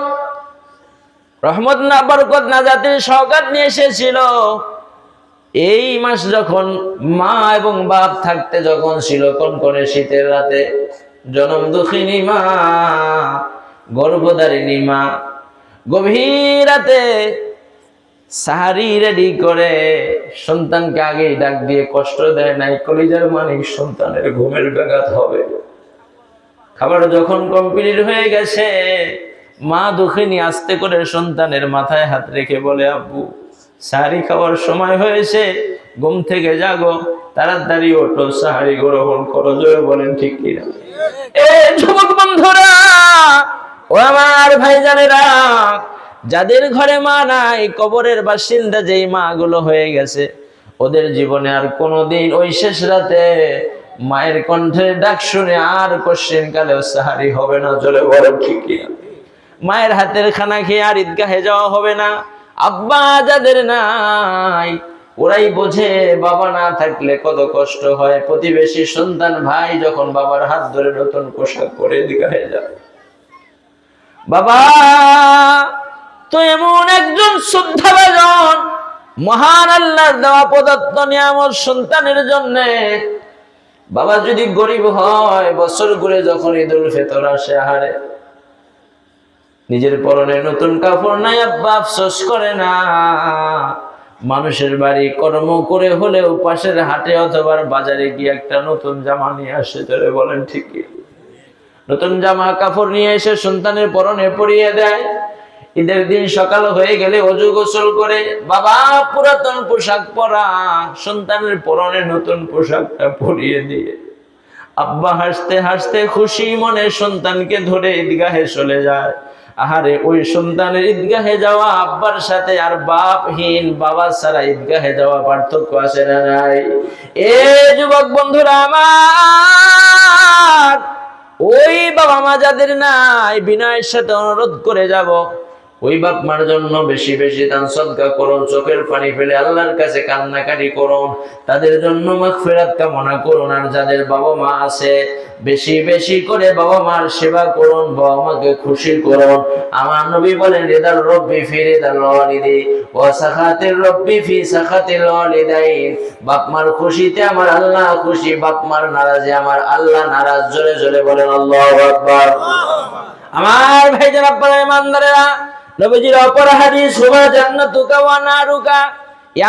রহমত না বরকত না জাতির সওগাত নিয়ে এসেছিল। এই মাস যখন মা এবং বাপ থাকতে যখন ছিল কনকনে শীতের রাতে, জনম দুঃখিনী মা, গর্ভধারিণী মা গভীর রাতে সাহারি রেডি করে সন্তানকে আগেই ডাক দিয়ে কষ্ট দেয় নাই, কলিজার মানিক সন্তানের ঘুমের ব্যাঘাত হবে। খাবার যখন কমপ্লিট হয়ে গেছে, মা দুঃখিনী আস্তে করে সন্তানের মাথায় হাত রেখে বলে, আব্বু সাহারি খাওয়ার সময় হয়েছে, ঘুম থেকে জাগো, তাড়াতাড়ি ওঠো, সাহারি গ্রহণ করো। জোরে বলেন ঠিক কিনা? এ যুবক বন্ধুরা, ও আমার ভাইজানেরা, যাদের ঘরে মা নাই, কবরের বাসিন্দা যেই মা গুলো হয়ে গেছে, ওদের জীবনে আর কোনোদিন ওই শেষ রাতে মায়ের কণ্ঠের ডাক শুনে আর কোশ্চেন কালেও সাহারি হবে না। জোরে বলেন ঠিক কিনা? মায়ের হাতের খানা খেয়ে আর ঈদগাহে যাওয়া হবে না। আব্বা যাদের নাই, ওরাই বোঝে বাবা না থাকলে কত কষ্ট হয়। প্রতিবেশী সন্তান ভাই যখন বাবার হাত ধরে নতুন পোশাক পরে ঈদগাহে যায়, বাবা তো এমন একজন শ্রদ্ধাভাজন মহান আল্লাহর দেওয়া প্রদত্ত নিয়ামত সন্তানের জন্য। বাবা যদি গরিব হয়, বছর ঘুরে যখন ঈদুল ফিতর আসে, আহারে নিজের পরনে নতুন কাপড় নাই, আব্বা আফসোস করে না। মানুষের বাড়ি কর্ম করে হলেও পাশের হাটে অথবা বাজারে গিয়ে একটা নতুন জামা নিয়ে আসে। ধরে বলেন ঠিক কি? নতুন জামা কাপড় নিয়ে এসে সন্তানের পরনে পরিয়ে দেয়। ঈদের দিন সকাল হয়ে গেলে অজু গোসল করে বাবা পুরাতন পোশাক পরা সন্তানের পরনে নতুন পোশাকটা পরিয়ে দিয়ে আব্বা হাসতে হাসতে খুশি মনে সন্তানকে ধরে ঈদগাহে চলে যায়। আহারে ওই সন্তানের ঈদগাহে যাওয়া আব্বার সাথে আর বাপহীন বাবা ছাড়া ঈদগাহে যাওয়া পার্থক্য আছে না নাই? এ যুবক বন্ধুরা আমার, ওই বাবা মা যাদের নাই, বিনয়ের সাথে অনুরোধ করে যাব, ওই বাপ মার জন্য বেশি বেশি দান সদকা করুন, চোখের পানি ফেলে আল্লাহর কাছে কান্নাকাটি করুন, তাদের জন্য মাগফিরাত কামনা করুন। আর যাদের বাবা মা আছে, বেশি বেশি করে বাবা মার সেবা করুন, বাবা মাকে খুশি করুন। আমার নবী বলেন, রিদার রব্বি ফি রিদাল ওয়ালিদি ওয়া সাখাতির রব্বি ফি সাখাতিল ওয়ালিদাইন। বাপ মার খুশিতে আমার আল্লাহ খুশি, বাপ মার নারাজে আমার আল্লাহ নারাজ। জোরে জোরে বলেন আল্লাহু আকবার। আমার ভাইজান আপনারা ইমানদারেরা, নবীজির অপর হাদিস, হুমা জান্নাতুকা ওয়া নারুকা।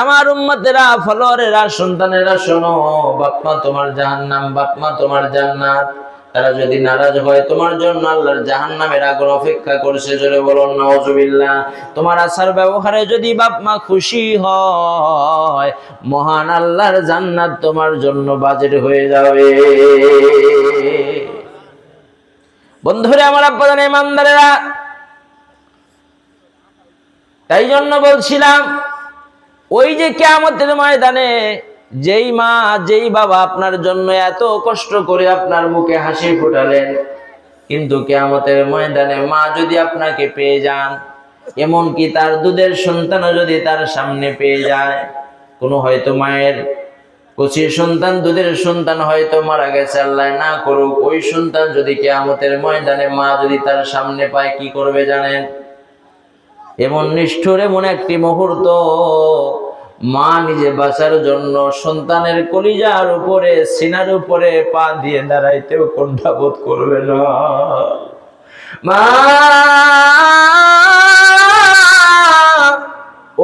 আমার উম্মতেরা, ফলোয়ারেরা, সন্তানেরা শোনো, বাপ মা তোমার জাহান্নাম, বাপ মা তোমার জান্নাত। তারা যদি নারাজ হয়, তোমার জন্য আল্লাহর জাহান্নামের আগুন অপেক্ষা করছে। জোরে বলুন নাউজুবিল্লাহ। তোমার আচার ব্যবহারে যদি বাপ মা খুশি হয়, মহান আল্লাহর জান্নাত তোমার জন্য বাজেট হয়ে যাবে। বন্ধুরা আমার, আব্বাজান ইমানদারেরা, তাই জন্য বলছিলাম, ওই যে কিয়ামতের ময়দানে যেই মা যেই বাবা আপনার জন্য এত কষ্ট করে আপনার মুখে হাসি ফোটালেন, কিন্তু কিয়ামতের ময়দানে মা যদি আপনাকে পেয়ে যান, এমনকি তার দুধের সন্তানও যদি তার সামনে পেয়ে যায়, কোনো হয়তো মায়ের কচি সন্তান, দুধের সন্তান হয়তো মারা গেছে, আল্লাহ না করুক, ওই সন্তান যদি কিয়ামতের ময়দানে মা যদি তার সামনে পায়, কি করবে জানেন? এমন নিষ্ঠুর এমন একটি মুহূর্ত, মা নিজে বাঁচার জন্য সন্তানের কলিজার উপরে, সিনার উপরে পা দিয়ে দাঁড়াইতেও কুণ্ঠাবোধ করবে না। মা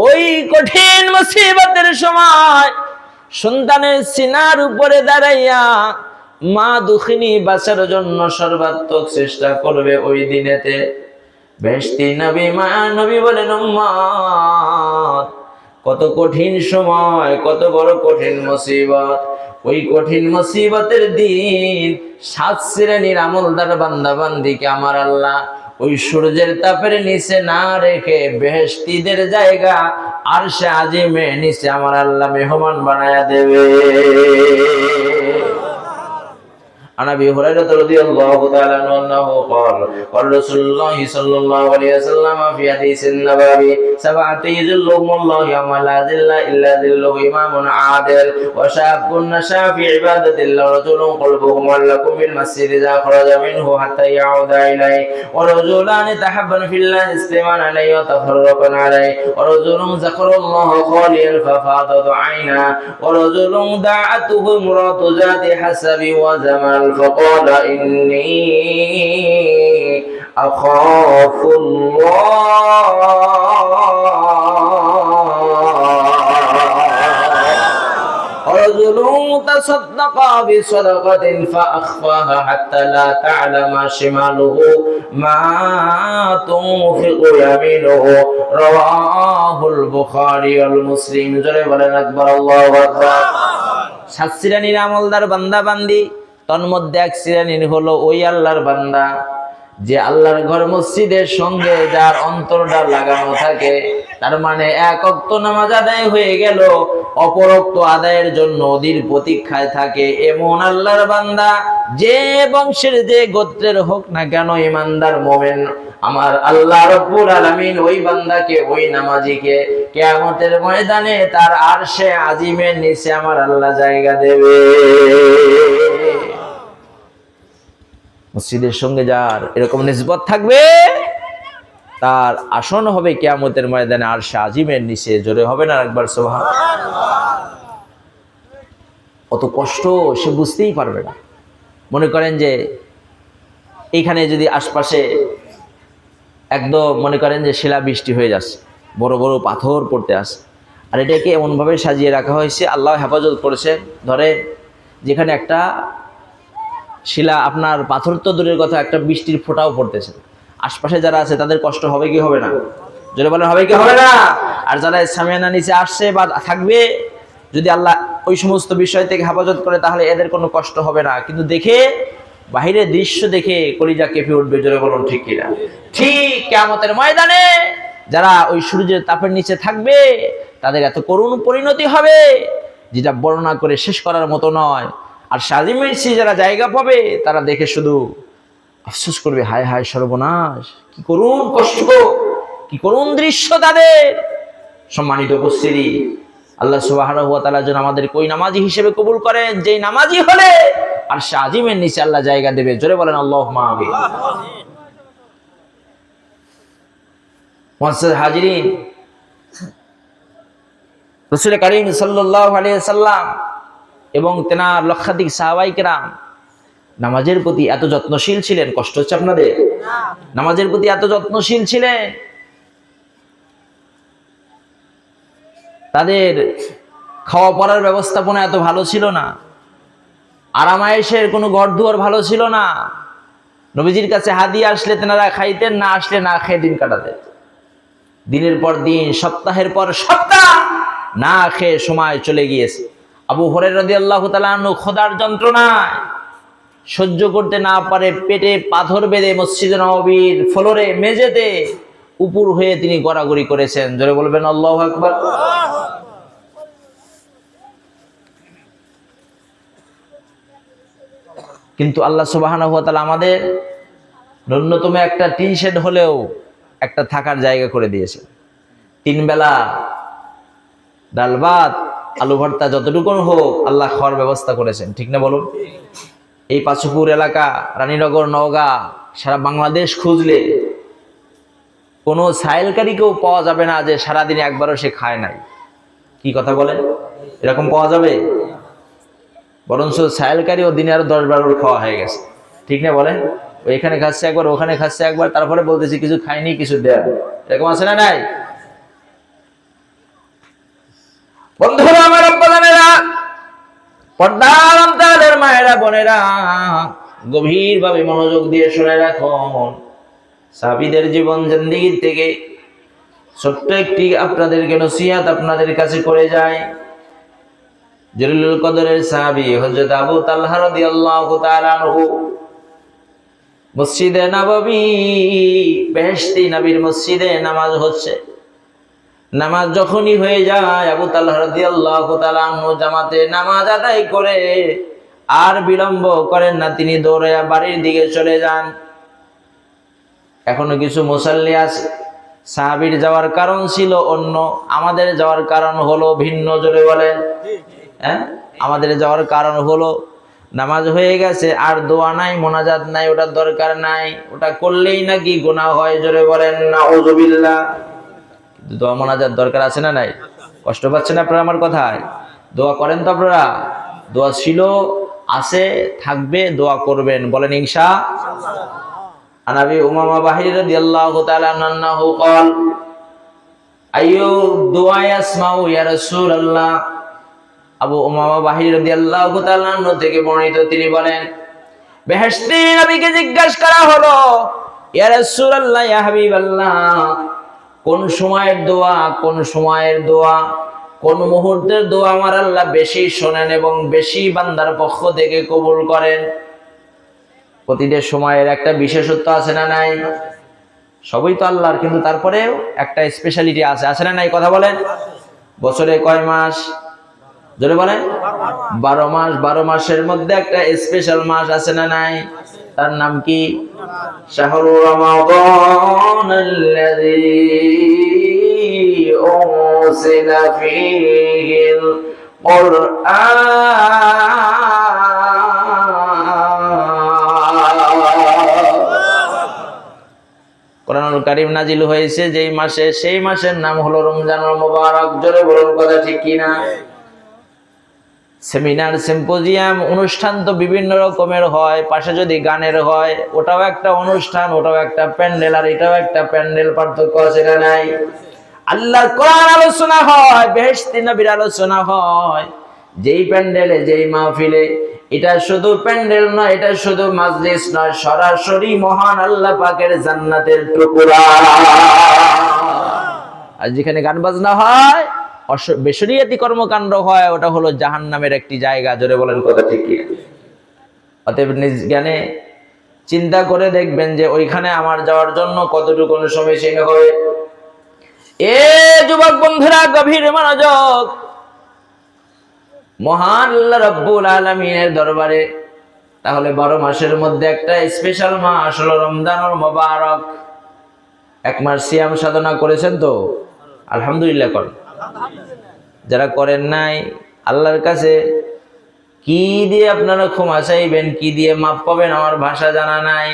ওই কঠিন মুসিবতের সময় সন্তানের সিনার উপরে দাঁড়াইয়া মা দুঃখিনী বাঁচার জন্য সর্বাত্মক চেষ্টা করবে। ওই দিনেতে বেহেশতি নবী মা নবী বলেন, উম্মত কত কঠিন সময়, কত বড় কঠিন মুসিবত। ওই কঠিন মুসিবতের দিন 7 শ্রেণীর আমলদার বান্দা বান্দিকে আমার আল্লাহ ওই সূর্যের তাপের নিচে না রেখে বেহেশতীদের জায়গা আরশে আজিমে নিচে আমার আল্লাহ মেহমান বানায়া দেবে। عن ابي هريره رضي الله تعالى عنه انه قال رسول الله صلى الله عليه وسلم في حديث النبوي سبعة يظلهم الله يوم لا ظل الا ظله امام عادل وشاب نشا في عباده الله رجل قلبه معلق بالمسجد اذا خرج منه حتى يعود اليه ورجلان تحبا في الله استمعا عليه وتفرقا عليه ورجل ذكر الله خاليا ففاضت عينا ورجل دعته امرأة ذات حسب وزمن فقال إني أخاف الله ورجل تصدق بصدقة فأخفاها حتى لا تعلم شماله ما تنفق يمينه رواه البخاري والمسلم জোরে বলেন আকবার আল্লাহু আকবার। 7 শ্রেণীর আমলদার বান্দা বান্দি, তন্মধ্যে এক শ্রেণীর হলো ওই আল্লাহর বান্দা যে আল্লাহর ঘর মসজিদের সঙ্গে যার অন্তরটা লাগানো থাকে, তার মানে এক ওয়াক্ত নামাজ আদায় হয়ে গেল, অপর ওয়াক্ত আদায়ের জন্য অধীর প্রতীক্ষায় থাকে এমন আল্লাহর বান্দা, যে বংশের যে গোত্রের হোক না কেন, ইমানদার মুমিন, আমার আল্লাহ রাব্বুল আলামিন ওই বান্দাকে, ওই নামাজিকে কিয়ামতের ময়দানে তার আরশে আজিমের নিচে আমার আল্লাহ জায়গা দেবে। মসজিদের সঙ্গে যার এরকম নিসবত থাকবে, তার আসন হবে কিয়ামতের ময়দানে আরশে আজিমের নিচে। জোরে হবে না একবার সুবহানাল্লাহ। অত কষ্ট সে বুঝতেই পারবে না। মনে করেন যে এইখানে যদি আশপাশে একদম মনে করেন যে শিলা বৃষ্টি হয়ে যাচ্ছে, বড় বড় পাথর পড়তে আসে, আর এটাকে এমনভাবে সাজিয়ে রাখা হয়েছে, আল্লাহ হেফাজত করেছে। ধরে যেখানে একটা শিলা, আপনার পাথর তো দূরের কথা, একটা বৃষ্টির ফোঁটাও পড়তেছে, আশপাশে যারা আছে তাদের কষ্ট হবে কি হবে না? যদি বলেন হবে কি হবে না? আর যারা সামিয়ানা নিচে আসছে বা থাকবে, যদি আল্লাহ ওই সমস্ত বিষয় থেকে হেফাজত করে, তাহলে এদের কোনো কষ্ট হবে না। কিন্তু দেখে, বাহিরের দৃশ্য দেখে কলিজা কেঁপে উঠবে। জোরে বলুন ঠিক কিনা? ঠিক কিয়ামতের ময়দানে যারা ওই সূর্যের তাপের নিচে থাকবে, তাদের এত করুণ পরিণতি হবে যেটা বর্ণনা করে শেষ করার মতো নয়। আর সাজিমের যারা জায়গা পাবে, তারা দেখে শুধু আফসোস করবে, হায় হায় সর্বনাশ, কি করুণ কষ্ট, কি করুণ দৃশ্য তাদের। সম্মানিত উপস্থিতি, আল্লাহ সুবহানাহু ওয়া তাআলা যেন আমাদের ওই নামাজি হিসেবে কবুল করেন, যেই নামাজি হলে আরশে আজিমের নিচে আল্লাহ জায়গা দেবে। জোরে বলেন আল্লাহুম্মা আমিন। মুআজ্জাজ হাজিরিন, রাসূল কারীম সাল্লাল্লাহু আলাইহি ওয়াসাল্লাম এবং তেনার লক্ষাধিক সাহাবায়ে কেরাম নামাজের প্রতি এত যত্নশীল ছিলেন। কষ্ট হচ্ছে আপনাদের? নামাজের প্রতি এত যত্নশীল ছিলেন, তাদের খাওয়া পড়ার ব্যবস্থাপনা এত ভালো ছিল না, আরামায়েশের কোনো ঘর দুয়ার ভালো ছিল না। নবীজির কাছে হাদিয়া আসলে তেনারা খাইতেন, না আসলে না খেয়ে দিন কাটাতেন। দিনের পর দিন, সপ্তাহের পর সপ্তাহ না খেয়ে সময় চলে গিয়েছে। আবু হুরায়রা রাদিয়াল্লাহু তাআলা আনহু খোদার যন্ত্রণায় সহ্য করতে না পারে পেটে পাথর বেঁধে মসজিদে নববীর ফ্লোরে, মেঝেতে উপর হয়ে তিনি গড়াগড়ি করেছেন। জোরে বলবেন আল্লাহু আকবার। কিন্তু আল্লাহ সুবহানাহু ওয়া তাআলা আমাদের ন্যূনতম একটা টিন শেড হলেও একটা থাকার জায়গা করে দিয়েছে। 3 বেলা ডাল ভাত, আলু ভর্তা যতটুকু হোক, আল্লাহ খাওয়ার ব্যবস্থা করেছেন। ঠিক না বলুন? এই পাঁচপুর এলাকা, রানীনগর, নওগাঁ, সারা বাংলাদেশ খুঁজলে কোনো সাইলকারীকেও পাওয়া যাবে না যে সারাদিনে একবারও সে খায় নাই। কি কথা বলেন? এরকম পাওয়া যাবে? বরঞ্চ সাইলকারীও দিনে আরো 10-12 খাওয়া হয়ে গেছে। ঠিক না বলেন? ওই এখানে খাচ্ছে একবার, ওখানে খাচ্ছে একবার, তারপরে বলতেছি কিছু খাইনি, কিছু দেয়। এরকম আছে না নাই? বন্ধুরা আমার, আব্বাজানেরা, পর্দার অন্তরালের মায়েরা, বোনেরা, গভীরভাবে মনোযোগ দিয়ে শুনে রাখুন। সাহাবীদের জীবন জিন্দেগি থেকে ছোট্ট একটি আপনাদেরকে নসিহত আপনাদের কাছে করে যায়। জলিলুল কদরের সাহাবী হযরত আবু তালহা রাদিয়াল্লাহু তাআলা আনহু মসজিদে নববী, বেহেশতি নবীর মসজিদে নামাজ হচ্ছে। নামাজ যখনই হয়ে যায়, আবু তালহা রাদিয়াল্লাহু তাআলা আনহু জামাতে নামাজ আদায় করে আর বিলম্ব করেন না, তিনি দৌড়াইয়া বাড়ির দিকে চলে যান। এখনো কিছু মুসাল্লি আছে। সাহাবীর যাওয়ার কারণ ছিল অন্য, আমাদের যাওয়ার কারণ হলো ভিন্ন। জোরে বলেন। হ্যাঁ, আমাদের যাওয়ার কারণ হলো নামাজ হয়ে গেছে, আর দোয়া নাই, মোনাজাত নাই, ওটার দরকার নাই, ওটা করলেই নাকি গুনাহ হয়। জোরে বলেন নাউযুবিল্লাহ। দোয়া মোনাজাত দরকার আছে না নাই? কষ্ট পাচ্ছেন আপনারা আমার কথায়? দোয়া করেন তো আপনারা? দোয়া ছিল, আছে, থাকবে, দোয়া করবেন। বলেন ইনশাআল্লাহ। আনাবি উমামা বাহির রাদিয়াল্লাহু তাআলা আনহু قال আইয়ু দুআ ইয়াসমাউ ইয়া রাসূলুল্লাহ। আবু উমামা বাহির রাদিয়াল্লাহু তাআলা আনহু থেকে বর্ণিত, তিনি বলেন, বেহেশতি নবীকে জিজ্ঞাসা করা হলো, ইয়া রাসূলুল্লাহ, ইয়া হাবিবাল্লাহ, কোন সময়ের দোয়া, কোন সময়ের দোয়া, কোন মুহূর্তের দোয়া আমার আল্লাহ বেশি শোনেন এবং বেশি বান্দার পক্ষ থেকে কবুল করেন? প্রতিটা সময়ের একটা বিশেষত্ব আছে না নাই? সবই তো আল্লাহর, কিন্তু তারপরেও একটা স্পেশালিটি আছে, আছে না নাই? কথা বলেন। বছরে কয় মাস? জোরে বলেন। 12 মাস। 12 মাসের মধ্যে একটা স্পেশাল মাস আছে না নাই? তার নাম কি? শাহরুর রমাদানাল্লাযী উনজিলা ফীহিল কোরআনুল কারীম নাজিল হয়েছে যেই মাসে, সেই মাসের নাম হলো রমজানুল মুবারক। জোরে বলুন, কথা ঠিক কিনা? সেমিনার, সিম্পোজিয়াম, অনুষ্ঠান তো বিভিন্ন রকমের হয়। পাশে যদি গানের হয়, ওটাও একটা অনুষ্ঠান, ওটাও একটা প্যান্ডেল, আর এটাও একটা প্যান্ডেল। পার্থক্য আছে না নাই? আল্লাহর কোরআন আলোচনা হয়, বেহেশতি নবীর আলোচনা হয়। যেই প্যান্ডেলে, যেই মাহফিলে, এটা শুধু প্যান্ডেল নয়, এটা শুধু মাজলিস নয়, সরাসরি মহান আল্লাহ পাকের জান্নাতের টুকরা। আর যেখানে গান বাজনা হয়, বেশরিয়াতি কর্মকাণ্ড হয়, ওটা হলো জাহান্নামের একটি জায়গা। জোরে বলেন, কথা ঠিক কি? অতএব নিজ জ্ঞানে চিন্তা করে দেখবেন যে ওইখানে আমার যাওয়ার জন্য কতটুকু সময় সেখানে হবে। এ যুবক বন্ধুরা, গভীর মনোযোগ। মহান আল্লাহ রাব্বুল আলামিনের দরবারে তাহলে 12 মাসের মধ্যে একটা স্পেশাল মাস হলো রমজানুল মুবারক। এক মাস সিয়াম সাধনা করেছেন তো? আলহামদুলিল্লাহ করেন। যারা করেন নাই, আল্লাহর কাছে কি দিয়ে আপনারা ক্ষমা চাইবেন, কি দিয়ে মাপ পাবেন, আমার ভাষা জানা নাই।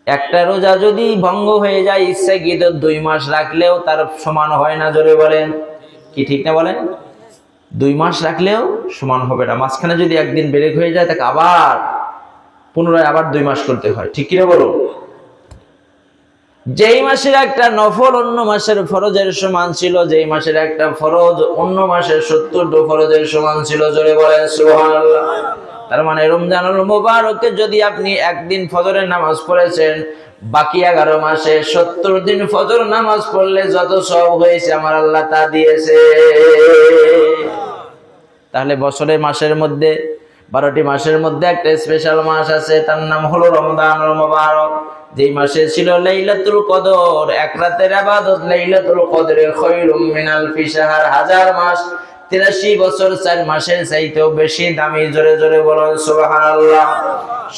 একটা রোজা যদি ভঙ্গ হয়ে যায় ইচ্ছাকৃত, 2 মাস রাখলেও তার সমান হয় না। জোরে বলেন, কি ঠিক না বলেন? 2 মাস রাখলেও সমান হবে না। মাঝখানে যদি একদিন ব্রেক হয়ে যায়, তাকে আবার পুনরায় আবার 2 মাস করতে হয়। ঠিক কিনা বলো? যেই মাসের একটা নফল অন্য মাসের ফরজের সমান ছিল, যেই মাসের একটা ফরজ অন্য মাসের 70টা ফরজের সমান ছিল। জোরে বলেন সুবহানাল্লাহ। তার মানে রমজানুল মুবারকে যদি আপনি একদিন ফজরের নামাজ পড়েছেন, বাকি 11 মাসে 70 দিন ফজর নামাজ পড়লে যত সওয়াব হয়েছে আমার আল্লাহ তা দিয়েছে। তাহলে বছরের মাসের মধ্যে, 12টি মাসের মধ্যে একটা স্পেশাল মাস আছে, তার নাম হলো রমজানুল মুবারক। যেই মাসে ছিল লাইলাতুল কদর, এক রাতের ইবাদত। লাইলাতুল কদরে খায়রুম মিন আলফি শাহর, 1000 মাস, 83 বছর 4 মাসের চাইতেও বেশি দামি। জোরে জোরে বলুন সুবহানাল্লাহ।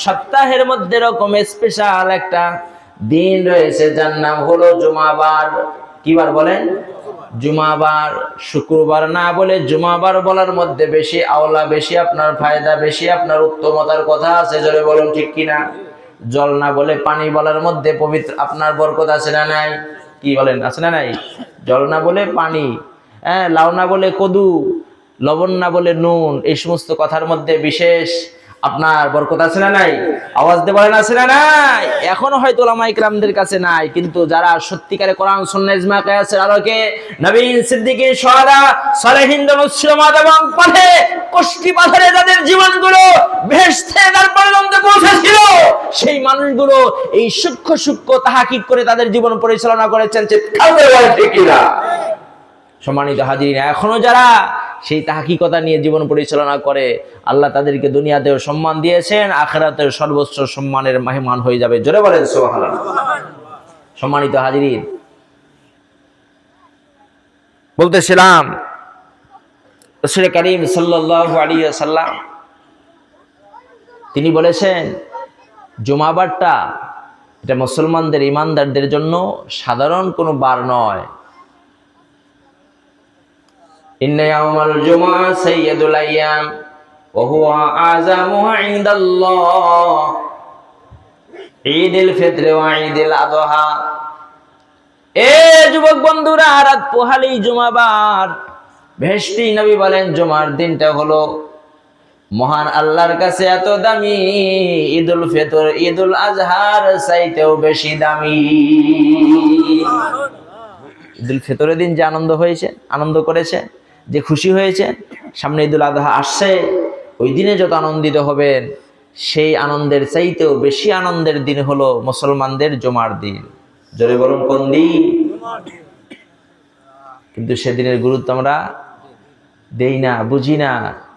সপ্তাহের মধ্যে এরকম স্পেশাল একটা দিন রয়েছে যার নাম হলো জুমাবার। কি বার বলেন? জুমাবার। শুক্রবার না বলে জুমাবার বলার মধ্যে বেশি আওলা, বেশি আপনার ফায়দা, বেশি আপনার উত্তমতার কথা আছে। জোরে বলুন ঠিক কিনা? জল না বলে পানি বলার মধ্যে পবিত্র আপনার বরকত আছে না নাই? কি বলেন, আছে না নাই? জল না বলে পানি, হ্যাঁ, লাউ না বলে কদু, লবণ না বলে নুন, এই সমস্ত কথার মধ্যে বিশেষ আপনার বরকত আছে না নাই? আওয়াজ দিয়ে বলেন, আছে না নাই? এখনো হয়তো উলামায়ে কেরামদের কাছে নাই, কিন্তু যারা সত্যিকারে কোরআন সুন্নাহ ইজমা কিয়াসের আলোকে নবীন, সিদ্দিকীন, শুহাদা, সালেহিন, মুসলিমাত এবং পথে কষ্টি পাথরে যাদের জীবনগুলো বেহেশতের পর্যন্ত পৌঁছেছিল, সেই মানুষগুলো এই সূক্ষ্ম সূক্ষ্ম তাহকিক করে তাদের জীবন পরিচালনা করেছেন। চিৎকার করে বলেন ঠিক কিনা? সম্মানিত হাজিরিন, এখনো যারা সেই তাহকিকতা নিয়ে জীবন পরিচালনা করে, আল্লাহ তাদেরকে দুনিয়াতেও সম্মান দিয়েছেন, আখিরাতেও সর্বোচ্চ সম্মানের মেহমান হয়ে যাবে। জোরে বলেন সুবহানাল্লাহ। সম্মানিত হাজিরিন, বলতেছিলাম রাসূল করিম সাল্লাল্লাহু আলাইহি ওয়াসাল্লাম তিনি বলেছেন জুমাবারটা এটা মুসলমানদের ইমানদারদের জন্য সাধারণ কোনো বার নয়। ইন্না ইয়াওমাল জুমআ সাইয়্যিদুল আইয়াম ওয়া হুয়া আযামুহা ইনদাল্লাহ ঈদুল ফিতর ওয়া ঈদুল আযহা। এ যুবক বন্ধুরা, রাত পোহালেই জুমাবার। বেহেশতি নবী বলেন জুমার দিনটা হলো মহান আল্লাহর কাছে এত দামি, ঈদুল ফিতর ঈদুল আজহার চাইতেও বেশি দামি। ঈদুল ফিতরের দিন যে আনন্দ হয়েছে, আনন্দ করেছে, যে খুশি হয়েছে, সামনে ঈদুল আজহা আসছে, ওই দিনে যত আনন্দিত হবেন সেই আনন্দের চাইতেও বেশি আনন্দের দিন হলো মুসলমানদের জুমার দিন। জোরে বলুন কোন দিন? কিন্তু সেদিনের গুরুত্ব আমরা দেই না, বুঝি না।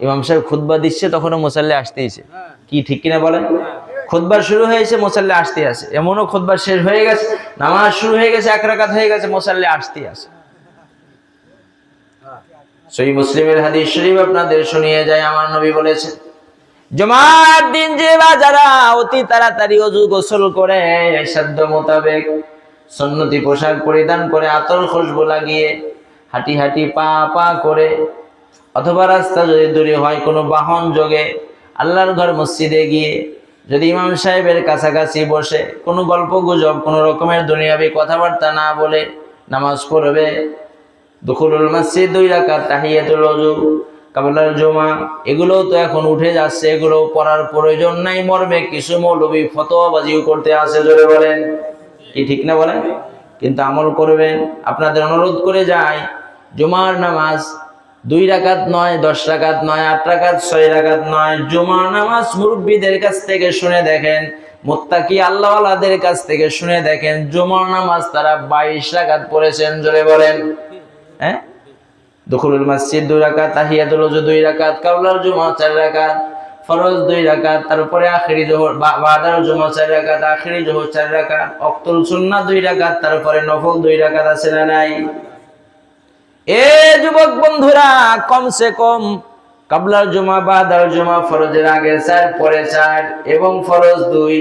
ইমাম সাহেব খুতবা দিচ্ছে, তখনও মুসাল্লি আসতেইছে। কি ঠিক কিনা বলেন? খুতবা শুরু হয়েছে, মুসাল্লি আসতে আছে। এমনও খুতবা শেষ হয়ে গেছে, নামাজ শুরু হয়ে গেছে, 1 রাকাত হয়ে গেছে, মুসাল্লি আসতে আছে। সহিহ মুসলিমের হাদিস শরীফ আপনাদের শুনিয়ে যায়, আমার নবী বলেছেন জুমার দিন যে যারা অতি তাড়াতাড়ি ওযু গোসল করে সাধ্য মোতাবেক সুন্নতি পোশাক পরিধান করে আতর খুশবু লাগিয়ে হাঁটি হাঁটি পা পা করে, অথবা রাস্তা যদি দূরে হয় কোনো বাহন যোগে আল্লাহর ঘর মসজিদে গিয়ে যদি ইমাম সাহেবের কাছাকাছি বসে কোনো গল্প গুজব, কোনো রকমের দুনিয়াবি কথাবার্তা না বলে নামাজ পড়বে। দুখুলুল মসজিদ 2 রাকাত, তাহিয়াতুল ওযু, কাবলার জুমা, এগুলোও তো এখন উঠে যাচ্ছে, এগুলো পড়ার প্রয়োজন নাই। মর্মে কিছু মৌলবী ফতোয়াবাজিও করতে আসে। জোরে বলেন কি ঠিক না বলেন? কিন্তু আমল করবেন। আপনাদের অনুরোধ করে যাই, জুমার নামাজ 2 রাকাত নয়, 10 রাকাত নয়, 8 রাকাত, 6 রাকাত নয়। জুমার নামাজ মুরব্বীদের কাছ থেকে শুনে দেখেন, মুত্তাকি আল্লাহওয়ালাদের কাছ থেকে শুনে দেখেন, জুমার নামাজ তারা 22 রাকাত পড়েছেন। জোরে বলেন হ্যাঁ? দুখুলুল মসজিদ 2 রাকাত, তাহিয়াতুল ওযু 2 রাকাত, কাবলার জুমা 4 রাকাত, ফরজ 2 রাকাত, তারপরে আখিরি যোহর বাদার জুমা 4 রাকাত, আখিরি যোহর 4 রাকাত, ওয়াক্তুল সুন্নাহ 2 রাকাত, তারপরে নফল 2 রাকাত আছে না নাই? এ যুবক বন্ধুরা, কমসে কম কাবলার জুমা, বাদার জুমা, ফরজের আগে 4, পরে 4 এবং ফরজ 2,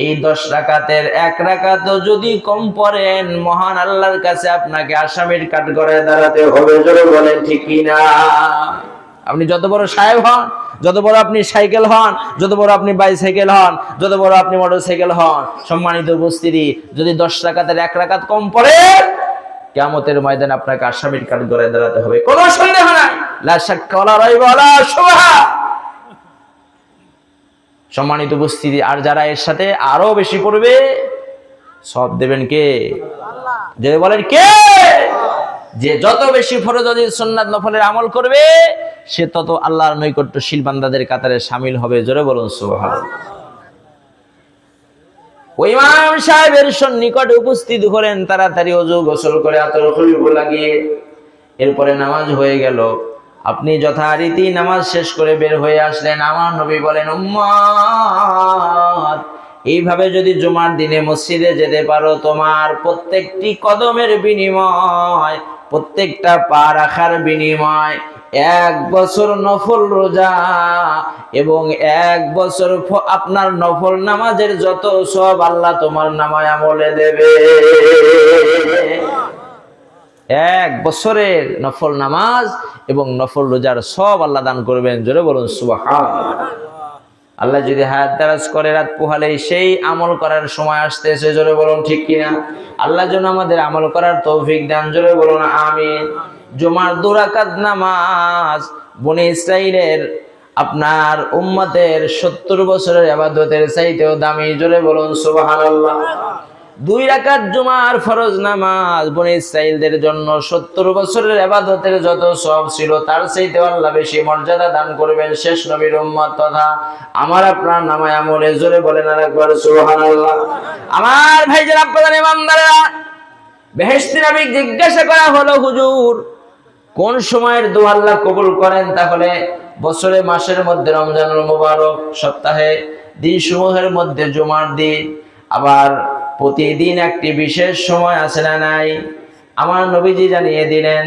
এই 10 রাকাতের 1 রাকাতও যদি কম পড়েন, মহান আল্লাহর কাছে আপনাকে আসামির কাঠগড়ায় দাঁড়াতে হবে। জোরে বলেন ঠিক কিনা? আপনি যত বড় সাহেব হন, যত বড় আপনি সাইকেল হন, যত বড় আপনি বাইসাইকেল হন, যত বড় আপনি মোটরসাইকেল হন, সম্মানিত উপস্থিতি, যদি 10 রাকাতের 1 রাকাত কম পড়ে, কিয়ামতের ময়দানে আপনাকে আসামির কাঠগড়ায় দাঁড়াতে হবে। কোনো সন্দেহ নাই, লা শাক্কা ওয়ালা রাইবা ওয়ালা শুবহা। সম্মানিত উপস্থিতি, আর যারা এর সাথে আরো বেশি পড়বে, সব দেবেন কে? আল্লাহ। যে বলেন কে? যে যত বেশি ফরজ সুন্নাত নফলের আমল করবে, সে তত আল্লাহর নৈকট্যশীল বান্দাদের কাতারে শামিল হবে। জোরে বলুন সুবহানাল্লাহ। ওই ইমাম সাহেবের নিকটে উপস্থিত হলেন, তাড়াতাড়ি ওযু গোসল করে আতর খুশবু লাগিয়ে, এরপরে নামাজ হয়ে গেল। আপনি যথারীতি নামাজ শেষ করে বের হয়ে আসলেন। আমার নবী বলেন, উম্মত, এইভাবে যদি জুমার দিনে মসজিদে যেতে পারো, তোমার প্রত্যেকটি কদমের বিনিময়, প্রত্যেকটা পা রাখার বিনিময় 1 বছর নফল রোজা এবং 1 বছর আপনার নফল নামাজের যত সব আল্লাহ তোমার নামায় আমলে দেবে। 1 বছরের নফল নামাজ এবং নফল রোজার সব আল্লাহ দান করবেন। জোরে বলুন সুবহানাল্লাহ। আল্লাহ যদি হায়াত দারাজ করে, রাত পোহালেই সেই আমল করার সময় আসতেছে। জোরে বলুন ঠিক কিনা? আল্লাহ যেন আমাদের আমল করার তৌফিক দেন। জোরে বলুন আমিন। জুমার 2 রাকাত নামাজ বনি ইসরাইলের আপনার উম্মতের 70 বছরের ইবাদতের চাইতেও দামি। জোরে বলুন সুবহানাল্লাহ। 2 রাকাত জুমার ফরজ নামাজ বনি ইসরাইলদের জন্য 70 বছরের ইবাদতের যত সওয়াব ছিল, তার চাইতেও আল্লাহ বেশি মর্যাদা দান করবেন শেষ নবীর উম্মত তথা আমার আপনার নামায় আমলে। জোরে বলেন আরেকবার সুবহানাল্লাহ। আমার ভাইজান, আপনাদের ইমানদাররা, বেহেশতি নবী জিজ্ঞাসা করা হলো, হুজুর কোন সময়ের দোয়া আল্লাহ কবুল করেন? তাহলে বছরে মাসের মধ্যে রমজানুল মুবারক, সপ্তাহে দিনসমূহের মধ্যে জুমার দিন, আবার প্রতিদিন একটি বিশেষ সময় আছে না নাই? আমার নবীজি জানিয়ে দিলেন,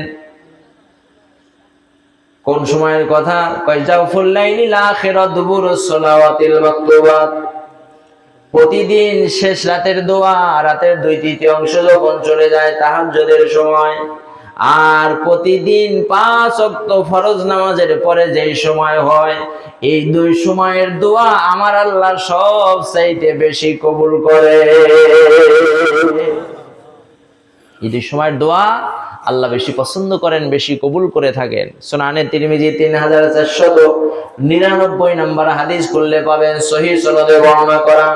কোন সময়ের কথা? কয় জাওফুল লাইলিল আখিরাত দুবুরুস সালাওয়াতিল মাকতুবাত, প্রতিদিন শেষ রাতের দোয়া, রাতের 2/3 যখন চলে যায় তাহাজ্জুদের সময়, আর প্রতিদিন 5 ওয়াক্ত ফরজ নামাজের পরে যেই সময় হয়, এই 2 সময়ের দোয়া আমার আল্লাহ সব চাইতে বেশি কবুল করে। এই 2 সময়ের দোয়া আল্লাহ বেশি পছন্দ করেন, বেশি কবুল করে থাকেন। সুনানে তিরমিজি 3499 নম্বর হাদিস খুললে পাবেন, সহিহ সনদে বর্ণনা করা।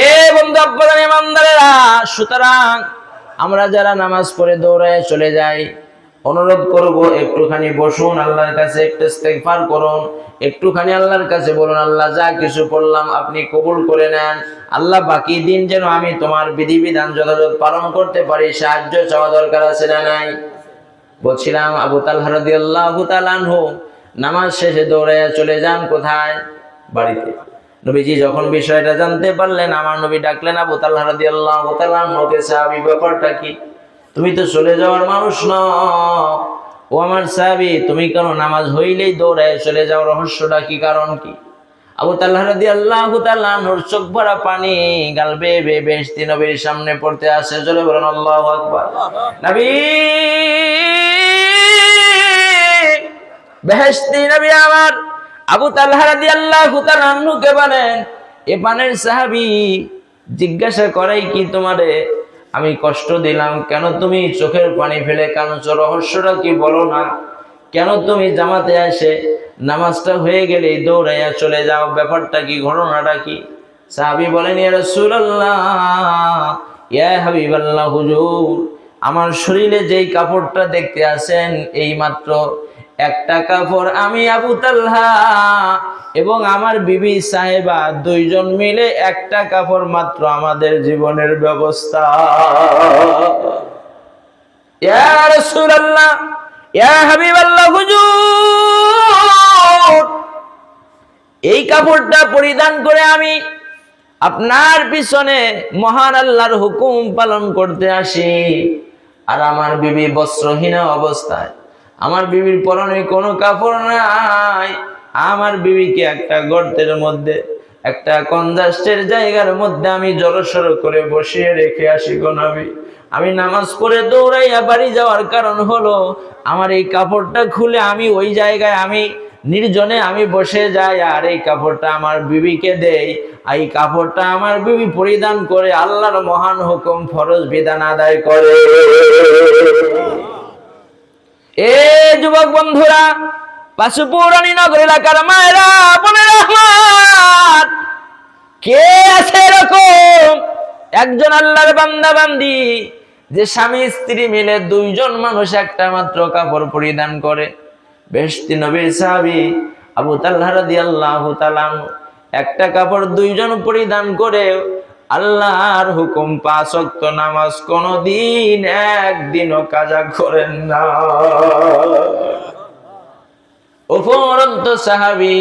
এ বন্ধু আপনারা ইমানদারেরা, সুতরাং আমরা যারা নামাজ পড়ে দৌড়ায় চলে যাই, অনুরোধ করব একটুখানি বসুন, আল্লাহর কাছে একটু ইস্তেগফার করুন, একটুখানি আল্লাহর কাছে বলুন, আল্লাহ যা কিছু পড়লাম আপনি কবুল করে নেন। আল্লাহ বাকি দিন যেন আমি তোমার বিধিবিধান যথাযথ পালন করতে পারি, সাহায্য চাওয়া দরকার আছে না নাই? বলছিলাম আবু তালহা রাদিয়াল্লাহু তাআলা আনহু নামাজ শেষে দৌড়াইয়া চলে যান কোথায়? বাড়িতে। নবীজি যখন বিষয়টা জানতে পারলেন, আমার নবী ডাকলেন আবু তালহা রাদিয়াল্লাহু তাআলা আনহুকে, সাহাবী ব্যাপারটা কি? তুমি তো চলে যাওয়ার মানুষ নও, ও আমার সাহাবী, তুমি কেন নামাজ হইলেই দৌড়ায় চলে যাও? রহস্যটা কি, কারণ কি? আবু তালহা রাদিয়াল্লাহু তাআলা আনহুর চোখ ভরা পানি গাল বেয়ে বেয়ে বেহেশতি নবীর সামনে পড়তে আসে। জোরে বলেন আল্লাহু আকবার। নবী, বেহেশতি নবী আমার আবু তালহা রাদিয়াল্লাহু তাআলা আনহুকে বলেন, এ পানের সাহাবী জিজ্ঞাসা করাই কি তোমারে আমি কষ্ট দিলাম? কেন তুমি চোখের পানি ফেলে কাঁদছো? রহস্যটা কি বলো না? কেন তুমি জামাতে আসে নামাজটা হয়ে গেলেই দৌড়াইয়া চলে যাও? ব্যাপারটা কি, ঘটনাটা কি? সাহাবী বলেন, ইয়া রাসূলুল্লাহ, ইয়া হাবিবাল্লাহ, হুজুর, আমার শরীরে যেই কাপড়টা দেখতে আছেন এই মাত্র একটা কাপড় আমি আবু তালহা এবং আমার বিবি সাহেবা 2 জন মিলে একটা কাপড় মাত্র আমাদের জীবনের ব্যবস্থা। ইয়া রাসূলুল্লাহ, ইয়া হাবিবাল্লাহ, হুজুর, এই কাপড়টা পরিধান করে আমি আপনার পিছনে মহান আল্লাহর হুকুম পালন করতে আসি, আর আমার বিবি বস্ত্রহীনা অবস্থায়, আমার বিবির পরনে কোনো কাপড় নাই, আমার বিবিকে একটা গর্তের মধ্যে, একটা কনজাস্টের জায়গার মধ্যে আমি জড়সড় করে বসিয়ে রেখে আসি গো নবী। আমি নামাজ পড়ে দৌড়াইয়া বাড়ি যাওয়ার কারণ হলো আমার এই কাপড়টা খুলে আমি ওই জায়গায় আমি নির্জনে আমি বসে যাই, আর এই কাপড়টা আমার বিবিকে দেই, এই কাপড়টা আমার বিবি পরিধান করে আল্লাহর মহান হুকুম ফরজ বিধান আদায় করে। এ যুবক বন্ধুরা, পাশুপুরানী নগর এলাকার মায়েরা বোনেরা আমার, কে আছে এরকম একজন আল্লাহর বান্দা বান্দি যে স্বামী স্ত্রী মিলে 2 জন মানুষ একটা মাত্র কাপড় পরিধান করে? বেহেশতি নবীর সাহাবী আবু তালহা রাদিয়াল্লাহু তাআলা একটা কাপড় 2 জন পরিধান করে আল্লাহর হুকুম 5 ওয়াক্ত নামাজ কোনদিন একদিনও কাজা করেন না। উপরন্ত সাহাবী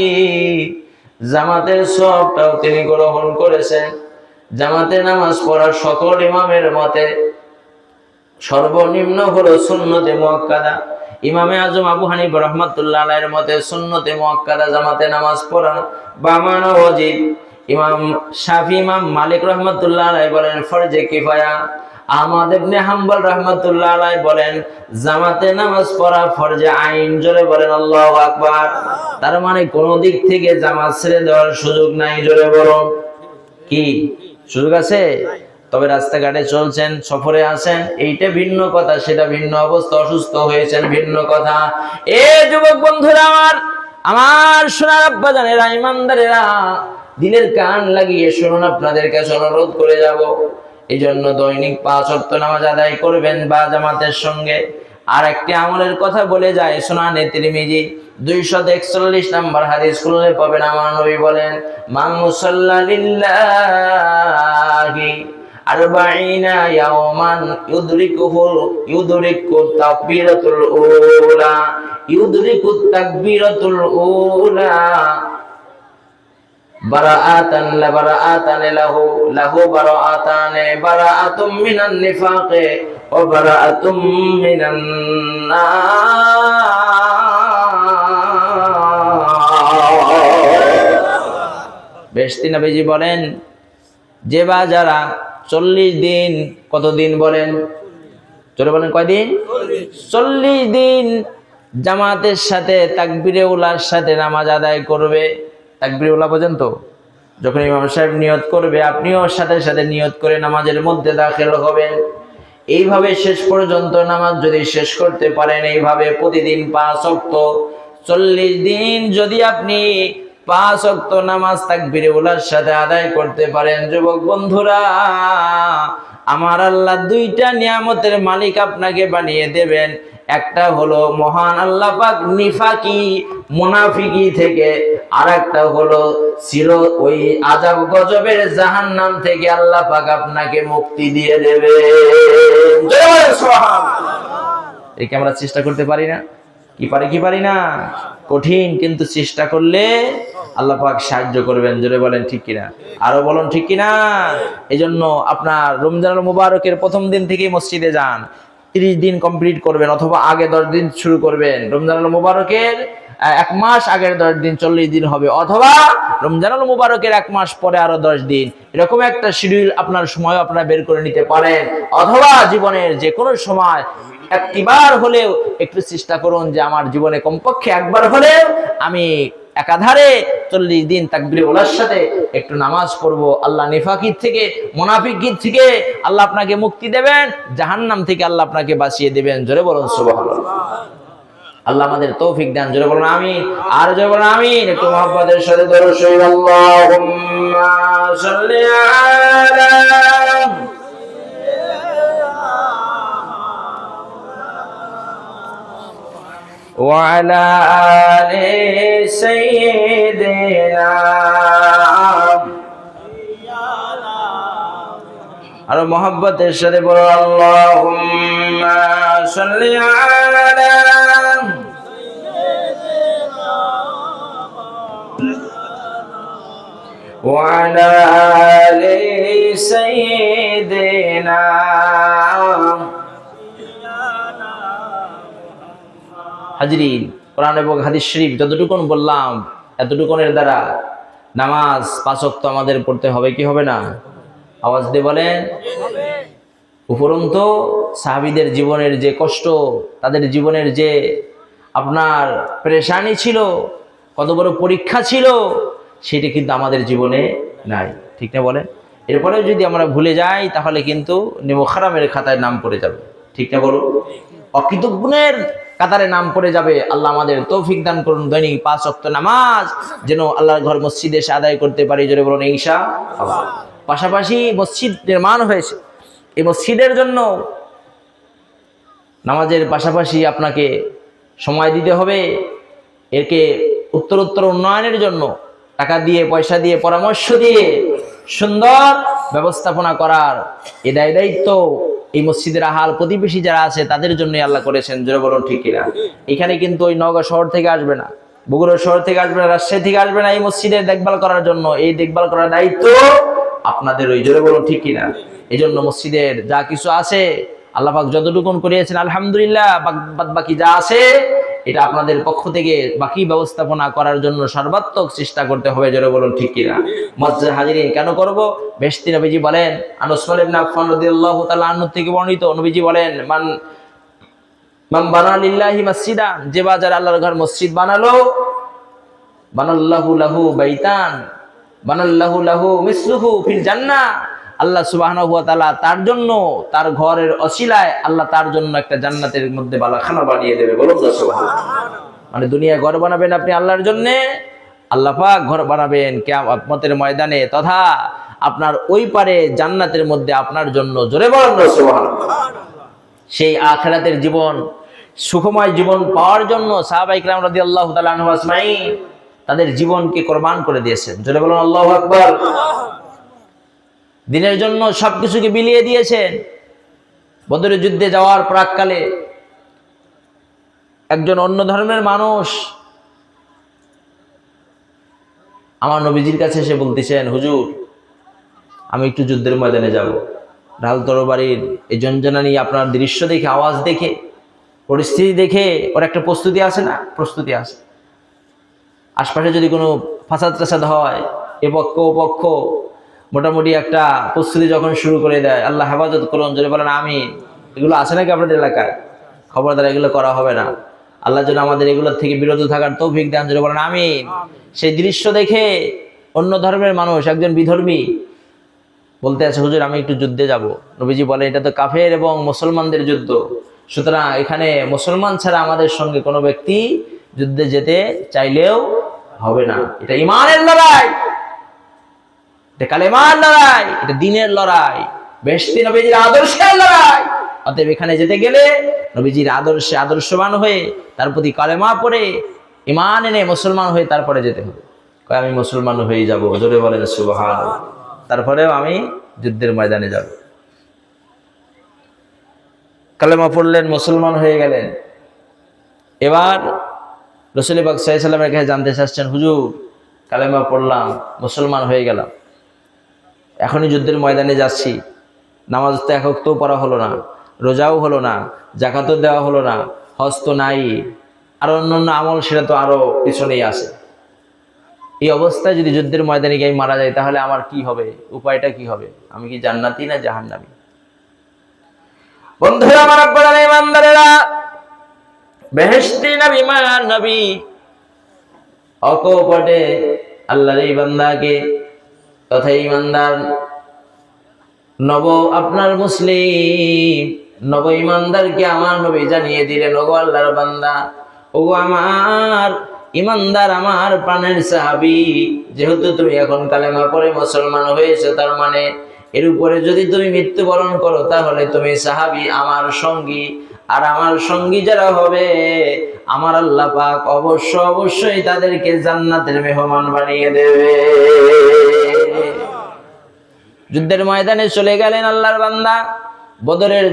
জামাতের সবটাও তিনি গ্রহণ করেছেন। জামাতে নামাজ পড়া সকল ইমামের মতে সর্বনিম্ন হলো সুন্নতে মুআক্কাদা। ইমামে আজম আবু হানিফা রাহমাতুল্লাহ আলাইহির মতে সুন্নতে মুআক্কাদা জামাতে নামাজ পড়া বা মানা ওয়াজিব। ইমাম শাফি, ইমাম মালিক রাহমাতুল্লাহ আলাইহি বলেন ফরজে কিফায়া। আহমদ ইবনে হাম্বল রাহমাতুল্লাহ আলাইহি বলেন জামাতে নামাজ পড়া ফরজে আইন। জোরে বলেন আল্লাহু আকবার। তার মানে কোন দিক থেকে জামাত ছেড়ে দেওয়ার সুযোগ নাই। জোরে বলুন, কি সুযোগ আছে? তবে রাস্তাঘাটে চলছেন, সফরে আছেন, এইটা ভিন্ন কথা, সেটা ভিন্ন অবস্থা, অসুস্থ হয়েছেন ভিন্ন কথা। এ যুবক বন্ধুরা আমার, আমার সোনার আব্বা জানেরা, ইমানদারেরা, দিনের কান লাগিয়ে শুনুন, আপনাদের কাছে অনুরোধ করে যাব। এই জন্য দৈনিক 5 ওয়াক্ত নামাজ আদায় করবেন বা জামাতের সঙ্গে। আর একটি আমলের কথা বলে যায়, সুনানে তিরমিজি 241 নম্বর হাদিস খুললে পাবেন, আমার নবী বলেন মান মুসাল্লা লিল্লাহি 40 ইয়াওমান ইউদরিকু তাকবীরাতুল উলা বারাআতান লা বারাআতান লাহু বারাআতুম মিনান নিফাকে ওয়া বারাআতুম মিনান নার। বেহেশতি নবীজি বলেন যে বা যারা 40 দিন, কতদিন বলেন, জোরে বলেন কয়দিন, 40 দিন জামাতের সাথে তাকবীরে উলার সাথে নামাজ আদায় করবে। তাকবীরে উলা পর্যন্ত যখন ইমাম সাহেব নিয়ত করবে, আপনিও সাথে সাথে নিয়ত করে নামাজের মধ্যে দাখিল হবেন। এইভাবে শেষ পর্যন্ত নামাজ যদি শেষ করতে পারেন, এইভাবে প্রতিদিন 5 ওয়াক্ত 40 দিন যদি আপনি 5 ওয়াক্ত নামাজ তাকবীরে উলার সাথে আদায় করতে পারেন, যুবক বন্ধুরা, আমার আল্লাহ 2টা নিয়ামতের মালিক আপনাকে বানিয়ে দেবেন। একটা হলো মহান আল্লাহ পাক নিফাকি মুনাফিকি থেকে, আর একটা হলো ওই আযাব গজবের জাহান্নাম থেকে আল্লাহ পাক আপনাকে মুক্তি দিয়ে দেবে। সুবহানাল্লাহ। এই আমরা চেষ্টা করতে পারি না? কি পারি না? কঠিন, কিন্তু চেষ্টা করলে আল্লাহ পাক সাহায্য করবেন। জোরে বলেন ঠিক কিনা, আরো বলুন ঠিক কিনা। এজন্য আপনার রমজানুল মুবারকের প্রথম দিন থেকেই মসজিদে যান, 30 দিন কমপ্লিট করবেন, অথবা আগে 10 দিন শুরু করবেন। রমজানুল মুবারকের 1 মাস আগের 10 দিন 40 দিন হবে, অথবা রমজানুল মুবারকের 1 মাস পরে আরো 10 দিন, এরকম একটা শিডিউল আপনার সময় আপনারা বের করে নিতে পারেন। অথবা জীবনের যে কোনো সময় একটিবার হলেও একটু চেষ্টা করুন যে আমার জীবনে কমপক্ষে একবার হলেও আমি একাধারে 40 দিন তাকবীরে উলার সাথে একটু নামাজ পড়বো। আল্লাহ নিফাকির থেকে, মুনাফিকির থেকে আল্লাহ আপনাকে মুক্তি দেবেন, জাহান্নাম থেকে আল্লাহ আপনাকে বাঁচিয়ে দেবেন। জোরে বলুন সুবহানাল্লাহ। আল্লাহ আমাদের তৌফিক দেন। জোরে বলুন আমিন, আর জোরে বলুন আমিন। একটু মুহাব্বতের সাথে দরুদ শরীফ, আল্লাহুম্মা সাল্লি আলা وعلى آل سيدنا আর মোহাব্বতের সাথে বলো আল্লাহুম্মা সাল্লি আলা وعلى آل سيدنا। হাজরিন, কোরআন এবং হাদিস শরীফ যতটুকুন বললাম, এতটুকুনের দ্বারা নামাজ 5 ওয়াক্ত আমাদের পড়তে হবে কি হবে না? আওয়াজ দিয়ে বলেন। উপরন্তু সাহাবীদের জীবনের যে কষ্ট, তাদের জীবনের যে আপনার পেরেশানি ছিল, কত বড় পরীক্ষা ছিল, সেটা কিন্তু আমাদের জীবনে নাই, ঠিক না বলেন? এরপরেও যদি আমরা ভুলে যাই তাহলে কিন্তু নিমখারামের খাতায় নাম পড়ে যাবে, ঠিক না বলুন? অকৃতজ্ঞের কাতারে নাম পড়ে যাবে। আল্লাহ আমাদের তৌফিক দান করুন, দৈনিক 5 ওয়াক্ত নামাজ যেন আল্লাহর ঘর মসজিদে এসে আদায় করতে পারি। জোরে বলুন ইনশাআল্লাহ। পাশাপাশি মসজিদ নির্মাণ হয়েছে, এই মসজিদের জন্য নামাজের পাশাপাশি আপনাকে সময় দিতে হবে। একে উত্তরোত্তর উন্নয়নের জন্য টাকা দিয়ে, পয়সা দিয়ে, পরামর্শ দিয়ে সুন্দর ব্যবস্থাপনা করার এ দায়িত্ব এই মসজিদের আহাল প্রতিবেশী যারা আছে তাদের জন্যই আল্লাহ করেছেন। জোরে বলুন ঠিক কিনা। এখানে কিন্তু ওই নওগাঁ শহর থেকে আসবে না, বগুড়া শহর থেকে আসবে না, রাজশাহী থেকে আসবে না এই মসজিদের দেখভাল করার জন্য। এই দেখভাল করার দায়িত্ব আপনাদের ওই। জোরে বলুন ঠিক কিনা। এই জন্য মসজিদের যা কিছু আছে আল্লাহ পাক যতটুকুন করিয়েছেন আলহামদুলিল্লাহ, বাদ বাকি যা আছে এটা আপনাদের পক্ষ থেকে বাকি ব্যবস্থাপনা করার জন্য সর্বাত্মক চেষ্টা করতে হবে। জোরে বলুন ঠিক কিনা। মসজিদ হাজিরিন কেন করব? বেহেশতি নবীজি বলেন, উসমান ইবনে আফফান রাদিয়াল্লাহু তাআলা আনহু থেকে বর্ণিত, নবীজি বলেন, মান বানা লিল্লাহি মাসজিদা, যে বা যারা আল্লাহর ঘর মসজিদ বানালো, বানাল্লাহু লাহু বাইতান বানাল্লাহু লাহু মিসলুহু ফিল জান্নাহ, আল্লাহ সুবহানাহু ওয়া তাআলা তার জন্য, তার ঘরের ওসিলায় আল্লাহ তার জন্য একটা জান্নাতের মধ্যে বালাখানা বানিয়ে দেবে। বলুন সুবহানাল্লাহ। মানে দুনিয়ায় ঘর বানাবেন আপনি আল্লাহর জন্য, আল্লাহ পাক ঘর বানাবেন কিয়ামতের ময়দানে, তথা আপনার ওই পারে জান্নাতের মধ্যে আপনার জন্য। জোরে বলুন সুবহানাল্লাহ। সেই আখিরাতের জীবন, সুখময় জীবন পাওয়ার জন্য সাহাবায়ে কিরাম রাদিয়াল্লাহু তাআলা আনহুম আজমাইন তাদের জীবনকে কোরবান করে দিয়েছেন। জোরে বলুন আল্লাহু আকবার। দিনের জন্য সবকিছুকে বিলিয়ে দিয়েছেন। বদরের যুদ্ধে যাওয়ার প্রাককালে একজন অন্য ধর্মের মানুষ আমার নবীজির কাছে এসে বলতেছেন, হুজুর আমি একটু যুদ্ধের ময়দানে যাব। ঢাল তরবারির এই জঞ্জনানি আপনার দৃশ্য দেখে, আওয়াজ দেখে, পরিস্থিতি দেখে ওর একটা প্রস্তুতি আছে না? প্রস্তুতি আছে। আশপাশে যদি কোনো ফাসাদ টাসাদ হয়, এ পক্ষ ও পক্ষ মোটামুটি একটা প্রস্তুতি যখন শুরু করে দেয়, আল্লাহ হেফাজত করুন, যদি বলেন আমিন। এগুলো আছে নাকি আপনাদের এলাকায়? খবরদার এগুলো করা হবে না। আল্লাহ যেন আমাদের এগুলোর থেকে বিরত থাকার তৌফিক দেন, যদি বলেন আমিন। সেই দৃশ্য দেখে অন্য ধর্মের মানুষ, একজন বিধর্মী বলতে আছে, হুজুর আমি একটু যুদ্ধে যাব। নবীজি বলেন এটা তো কাফের এবং মুসলমানদের যুদ্ধ, সুতরাং এখানে মুসলমান ছাড়া আমাদের সঙ্গে কোনো ব্যক্তি যুদ্ধে যেতে চাইলেও হবে না। এটা ঈমানের লড়াই, এটা কালেমার লড়াই, এটা দ্বীনের লড়াই, বেহেশতি নবীজির আদর্শের লড়াই। অতএব এখানে যেতে গেলে নবীজির আদর্শে আদর্শবান হয়ে তার প্রতি কালেমা পড়ে ঈমান এনে মুসলমান হয়ে তারপরে যেতে হবে। কয় আমি মুসলমান হয়ে যাব, জোরে বলেন সুবহানাল্লাহ। তারপরেও আমি যুদ্ধের ময়দানে যাব। কালেমা পড়লেন, মুসলমান হয়ে গেলেন। এবার রাসূল পাক সাল্লাল্লাহু আলাইহি ওয়াসাল্লামের কাছে জানতে চাচ্ছেন, হুজুর কালেমা পড়লাম, মুসলমান হয়ে গেলাম, এখনই যুদ্ধের ময়দানে যাচ্ছি, নামাজ তো এক ওয়াক্তও পড়া হলো না, রোজাও হলো না, যাকাতও দেওয়া হলো না, হজ তো নাই, আর অন্যান্য আমল সেটা তো আরো পিছনেই আছে। এই অবস্থায় যদি যুদ্ধের ময়দানে গিয়ে মারা যায় তাহলে আমার কি হবে? উপায়টা কি হবে? আমি কি জান্নাতি না জাহান্নামী? বন্ধুরা আমার, আপনারা ইমানদারেরা, বেহেশতি নবী মায়ার নবী অকপটে আল্লাহর এই বান্দাকে তথা ইমানদার নব আপনার মুসলিম নব ইমানদারকে আমার নবী জানিয়ে দিলেন, ওগো আল্লাহর বান্দা, ওগো আমার ইমানদার, আমার প্রাণের সাহাবী, যেহেতু তুমি এখন কালেমা পড়ে মুসলমান হয়েছো, তার মানে এর উপরে যদি তুমি মৃত্যুবরণ করো তাহলে তুমি সাহাবী, আমার সঙ্গী। আর আমার সঙ্গী যারা হবে, আমার আল্লাহ পাক অবশ্যই তাদেরকে জান্নাতের মেহমান বানিয়ে দেবে। যুদ্ধের ময়দানে চলে গেলেন আল্লাহর বান্দা। বদরের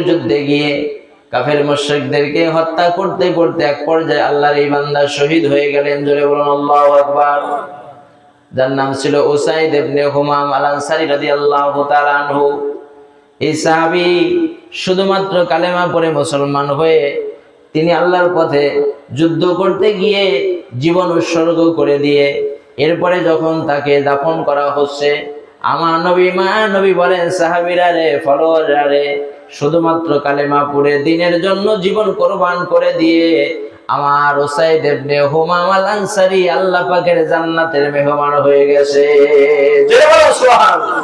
যুদ্ধে গিয়ে কাফের মুশরিকদেরকে হত্যা করতে করতে এক পর্যায়ে আল্লাহর এই বান্দা শহীদ হয়ে গেলেন। জোরে বলুন আল্লাহু আকবার। যার নাম ছিল উসাইদ ইবনে হুমাম আল আনসারী রাদিয়াল্লাহু তাআলা আনহু। এই সাহাবী শুধুমাত্র কালেমা পড়ে মুসলমান হয়ে তিনি আল্লাহর পথে যুদ্ধ করতে গিয়ে জীবন উৎসর্গ করে দিয়ে এরপরে যখন তাকে দাফন করা হচ্ছে, আমার নবী মায়ার নবী বলেন, সাহাবীরা রে, ফলোয়াররা রে, শুধুমাত্র কালেমা পড়ে দ্বীনের জন্য জীবন কোরবান করে দিয়ে আমার উসাইদ ইবনে হুমাম আল আনসারী আল্লাহ পাকের জান্নাতের মেহমান হয়ে গেছে। জোরে বলো সুবহানাল্লাহ।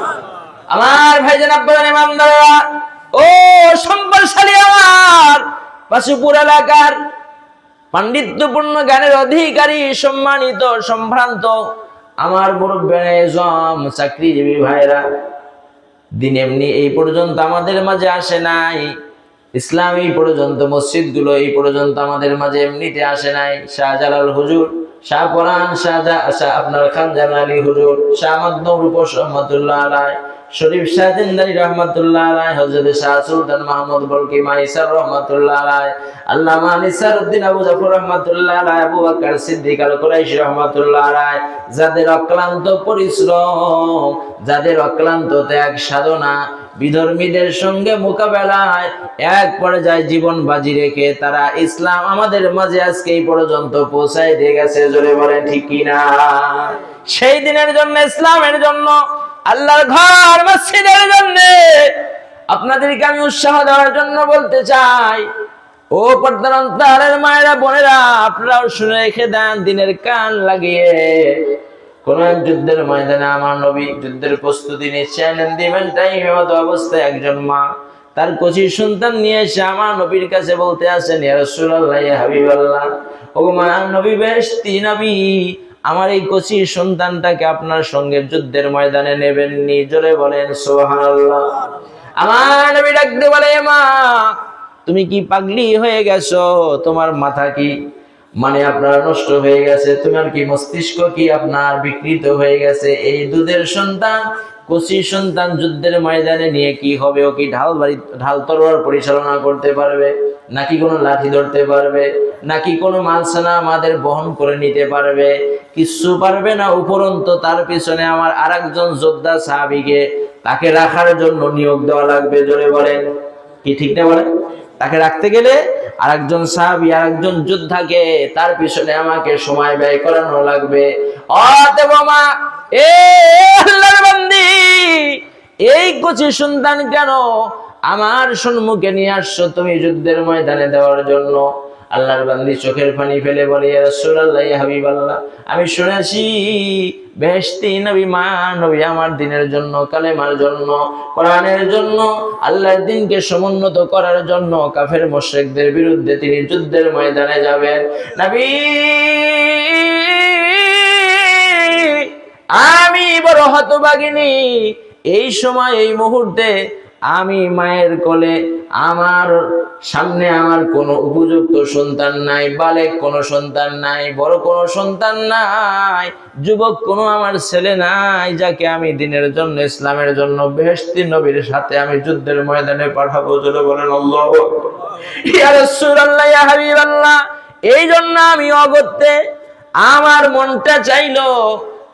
আমার ভাইজান, আপনারা ইমানদাররা, ও সম্পদশালী আমার পাশুপুর এলাকার পাণ্ডিত্যপূর্ণ জ্ঞানের অধিকারী, সম্মানিত, সম্ভ্রান্ত আমার মুরব্বিয়ানে-এ-আযম, চাকরিজীবী ভাইরা, দিন এমনি এই পর্যন্ত আমাদের মাঝে আসে নাই। ইসলাম এই পর্যন্ত, মসজিদগুলো এই পর্যন্ত আমাদের মাঝে এমনিতে আসে নাই। শাহজালাল হুজুর, শাহ পরান, আপনার খানজান আলী হুজুর, শাহ মখদুম রূপস রহমাতুল্লাহ আলাইহি, শরীফ শাহ জিন্দানি রহমাতুল্লাহ আলাইহি, হযরত শাহ সুলতান মাহমুদ বলকি মাইসার রহমাতুল্লাহ আলাইহি, আল্লামা নিসারউদ্দিন আবু জাফর রহমাতুল্লাহ আলাইহি, আবু বকর সিদ্দিক আল কুরাইশি রহমাতুল্লাহ আলাইহি, যাদের অক্লান্ত পরিশ্রম, যাদের অক্লান্ত ত্যাগ সাধনা, বিধর্মীদের সঙ্গে মোকাবেলায় এক পর্যায়ে জীবন বাজি রেখে তারা ইসলাম আমাদের মাঝে আজকে এই পর্যন্ত পৌঁছায় দিয়ে গেছে। জোরে বলেন ঠিক কিনা? সেই দিনের জন্য, ইসলামের জন্য, আল্লাহর ঘর মসজিদের জন্য আপনাদেরকে আমি উৎসাহ দেওয়ার জন্য বলতে চাই, ও পর্দার অন্তরের মায়েরা, বোনেরা, আপনারাও শুনে রেখে দেন, দিনের কান লাগিয়ে। কোন এক যুদ্ধের ময়দানে আমার নবী যুদ্ধের প্রস্তুতি নিচ্ছেন, দিবেন টাইমে মতো অবস্থায় একজন মা তার কচি সন্তান নিয়ে এসে আমার নবীর কাছে বলতে আসেন, ইয়া রাসূলুল্লাহ, ইয়া হাবিবাল্লাহ, ওগো মায়ার নবী, বেহেশতি নবী, আমার এই কচি সন্তানটাকে আপনার সঙ্গে যুদ্ধের ময়দানে নেবেননি? জোরে বলেন সুবহানাল্লাহ। আমার নবী ডাকতে বলে, মা তুমি কি পাগলি হয়ে গেছো? তোমার মাথা কি মানে আপনার নষ্ট হয়ে গেছে? তোমার কি মস্তিষ্ক কি আপনার বিকৃত হয়ে গেছে? এই দুধের সন্তান, কচি সন্তান যুদ্ধের ময়দানে নিয়ে কি হবে? ও কি ঢাল তরোয়ার পরিচালনা করতে পারবে? নাকি কোনো লাঠি ধরতে পারবে? নাকি কোনো মালসানা আমাদের বহন করে নিতে পারবে? কিচ্ছু পারবে না। উপরন্ত তার পিছনে আমার আরেকজন যোদ্ধা সাহাবীকে তাকে রাখার জন্য নিয়োগ দেওয়া লাগবে। জোরে বলেন কি ঠিক না বলেন? তাকে রাখতে গেলে আরেকজন সাহাবী আরেকজন যোদ্ধাকে তার পিছনে আমাকে সময় ব্যয় করানো লাগবে। অতএব মা, এ আল্লাহর বান্দি, এই কচি সন্তান কেন আমার সম্মুখে নিয়ে আসছো তুমি যুদ্ধের ময়দানে দেওয়ার জন্য? আল্লাহর বান্দি চোখের পানি ফেলে বলে, ইয়া রাসূলুল্লাহ, ইয়া হাবিবাল্লাহ, আমি শুনেছি বেহেশতি নবী মা নবী আমার দ্বীনের জন্য, কালেমার জন্য, কোরআনের জন্য, আল্লাহর দ্বীনকে সমুন্নত করার জন্য কাফের মুশরিকদের বিরুদ্ধে তিনি যুদ্ধের ময়দানে যাবেন। নবী, আমি বড় হতভাগিনী। এই সময় এই মুহূর্তে আমি মায়ের কোলে, আমার সামনে আমার কোনো উপযুক্ত সন্তান নাই, বালেক কোনো সন্তান নাই, বড় কোনো সন্তান নাই, যুবক কোনো আমার ছেলে নাই যাকে আমি দ্বীনের জন্য, ইসলামের জন্য বেহেশতি নবীর সাথে আমি যুদ্ধের ময়দানে পাঠাবো। জোরে বলেন আল্লাহু আকবার। ইয়া রাসূলুল্লাহ, ইয়া হাবিবাল্লাহ, এই জন্য আমি অগত্যে আমার মনটা চাইলো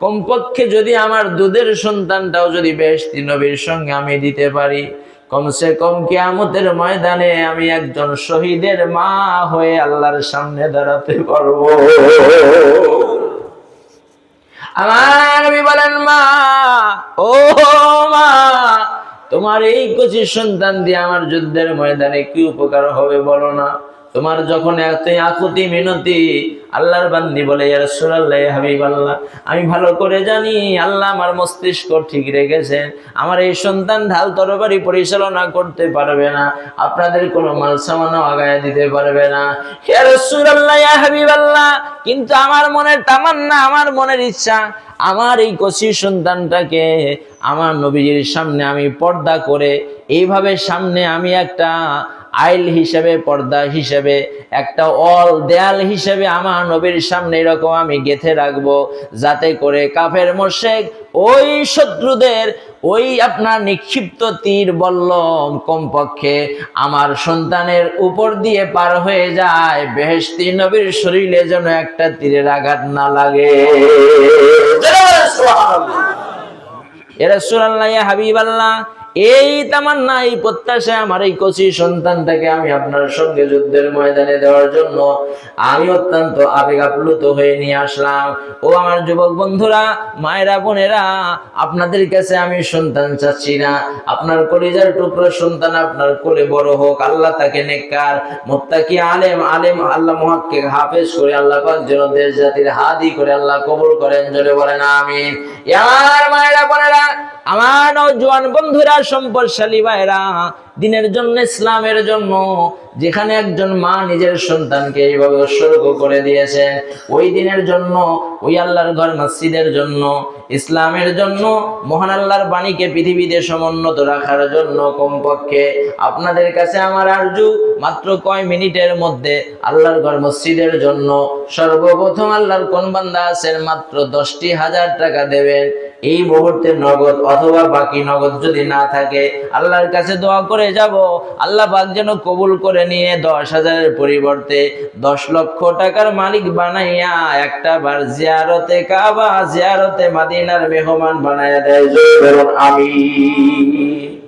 কমপক্ষে যদি আমার দুধের সন্তানটাও যদি বেহেশতি নবীর সঙ্গে আমি দিতে পারি, কমসে কম কিয়ামতের ময়দানে আমি একজন শহীদের মা হয়ে আল্লাহর সামনে দাঁড়াতে পারবো। আমার নবী বলেন, মা, ও মা, তোমার এই কচি সন্তান দিয়ে আমার যুদ্ধের ময়দানে কি উপকার হবে বলো না? তোমার যখন এতই আকুতি মিনতি। আল্লাহর বান্দি বলে, ইয়া রাসূলুল্লাহ, ইয়া হাবিবাল্লাহ, আমি ভালো করে জানি আল্লাহ আমার মস্তিষ্ক ঠিক রেখেছেন, আমার এই সন্তান ঢাল তরবারি পরিচালনা করতে পারবে না, আপনাদের কোনো মাল সামানও আগায় দিতে পারবে না। ইয়া রাসূলুল্লাহ, ইয়া হাবিবাল্লাহ, কিন্তু আমার মনের তামান্না, আমার মনের ইচ্ছা, আমার এই কচি সন্তানটাকে আমার নবীজির সামনে আমি পর্দা করে, এইভাবে সামনে আমি একটা আইল হিসেবে, পর্দা হিসেবে, একটা অল দেয়াল হিসেবে আমার নবীর সামনে এরকম আমি গেঁথে রাখবো, যাতে করে কাফের মুশরিক ওই শত্রুদের ওই আপনার নিক্ষিপ্ত তীর বল্লম কমপক্ষে আমার সন্তানের উপর দিয়ে পার হয়ে যায়, বেহেশতি নবীর শরীরে যেন একটা তীরের আঘাত না লাগে। ইয়া রাসূলুল্লাহ, ইয়া হাবিবাল্লাহ, এই তামান্না, এই প্রত্যাশা আমার এই কচি সন্তানটাকে আমি আপনার সঙ্গে যুদ্ধের ময়দানে দেওয়ার জন্য আমি অত্যন্ত আবেগ আপ্লুত হয়ে নিয়ে আসলাম। ও আমার যুবক বন্ধুরা, মায়েরা, বোনেরা, আপনাদের কাছে আমি সন্তান চাচ্ছি না, আপনার কলিজার টুকরো সন্তান আপনার কোলে বড় হোক, আল্লাহ তাকে নেককার, মুত্তাকি, আলেম আল্লাহ মুহাক্কিক, হাফেজ করে আল্লাহ পাক যেন দেশ জাতির হাদি করে আল্লাহ কবুল করেন। জোরে বলেন আমিন। আমার মায়েরা, বোনেরা, আমার নওজোয়ান বন্ধুরা, সম্পদশালী ভাইরা, দ্বীনের জন্য, ইসলামের জন্য যেখানে একজন মা নিজের সন্তানকে এইভাবে উৎসর্গ করে দিয়েছেন, ওই দ্বীনের জন্য, ওই আল্লাহর ঘর মসজিদের জন্য, ইসলামের জন্য, মহান আল্লাহর বাণীকে পৃথিবীতে সমুন্নত রাখার জন্য কমপক্ষে আপনাদের কাছে আমার আরজু, মাত্র কয় মিনিটের মধ্যে আল্লাহর ঘর মসজিদের জন্য সর্বপ্রথম আল্লাহর কোন বান্দা আছেন মাত্র 10,000 টাকা দেবেন এই মুহূর্তে নগদ, অথবা বাকি নগদ যদি না থাকে আল্লাহর কাছে দোয়া করে যাব, আল্লাহ পাক যেন কবুল করে নিয়ে 10,000-এর পরিবর্তে 10 লক্ষ টাকার মালিক বানাইয়া একটা বার জিয়ারতে কাবা, জিয়ারতে মদিনার মেহমান বানাইয়া দেয়। আমিন।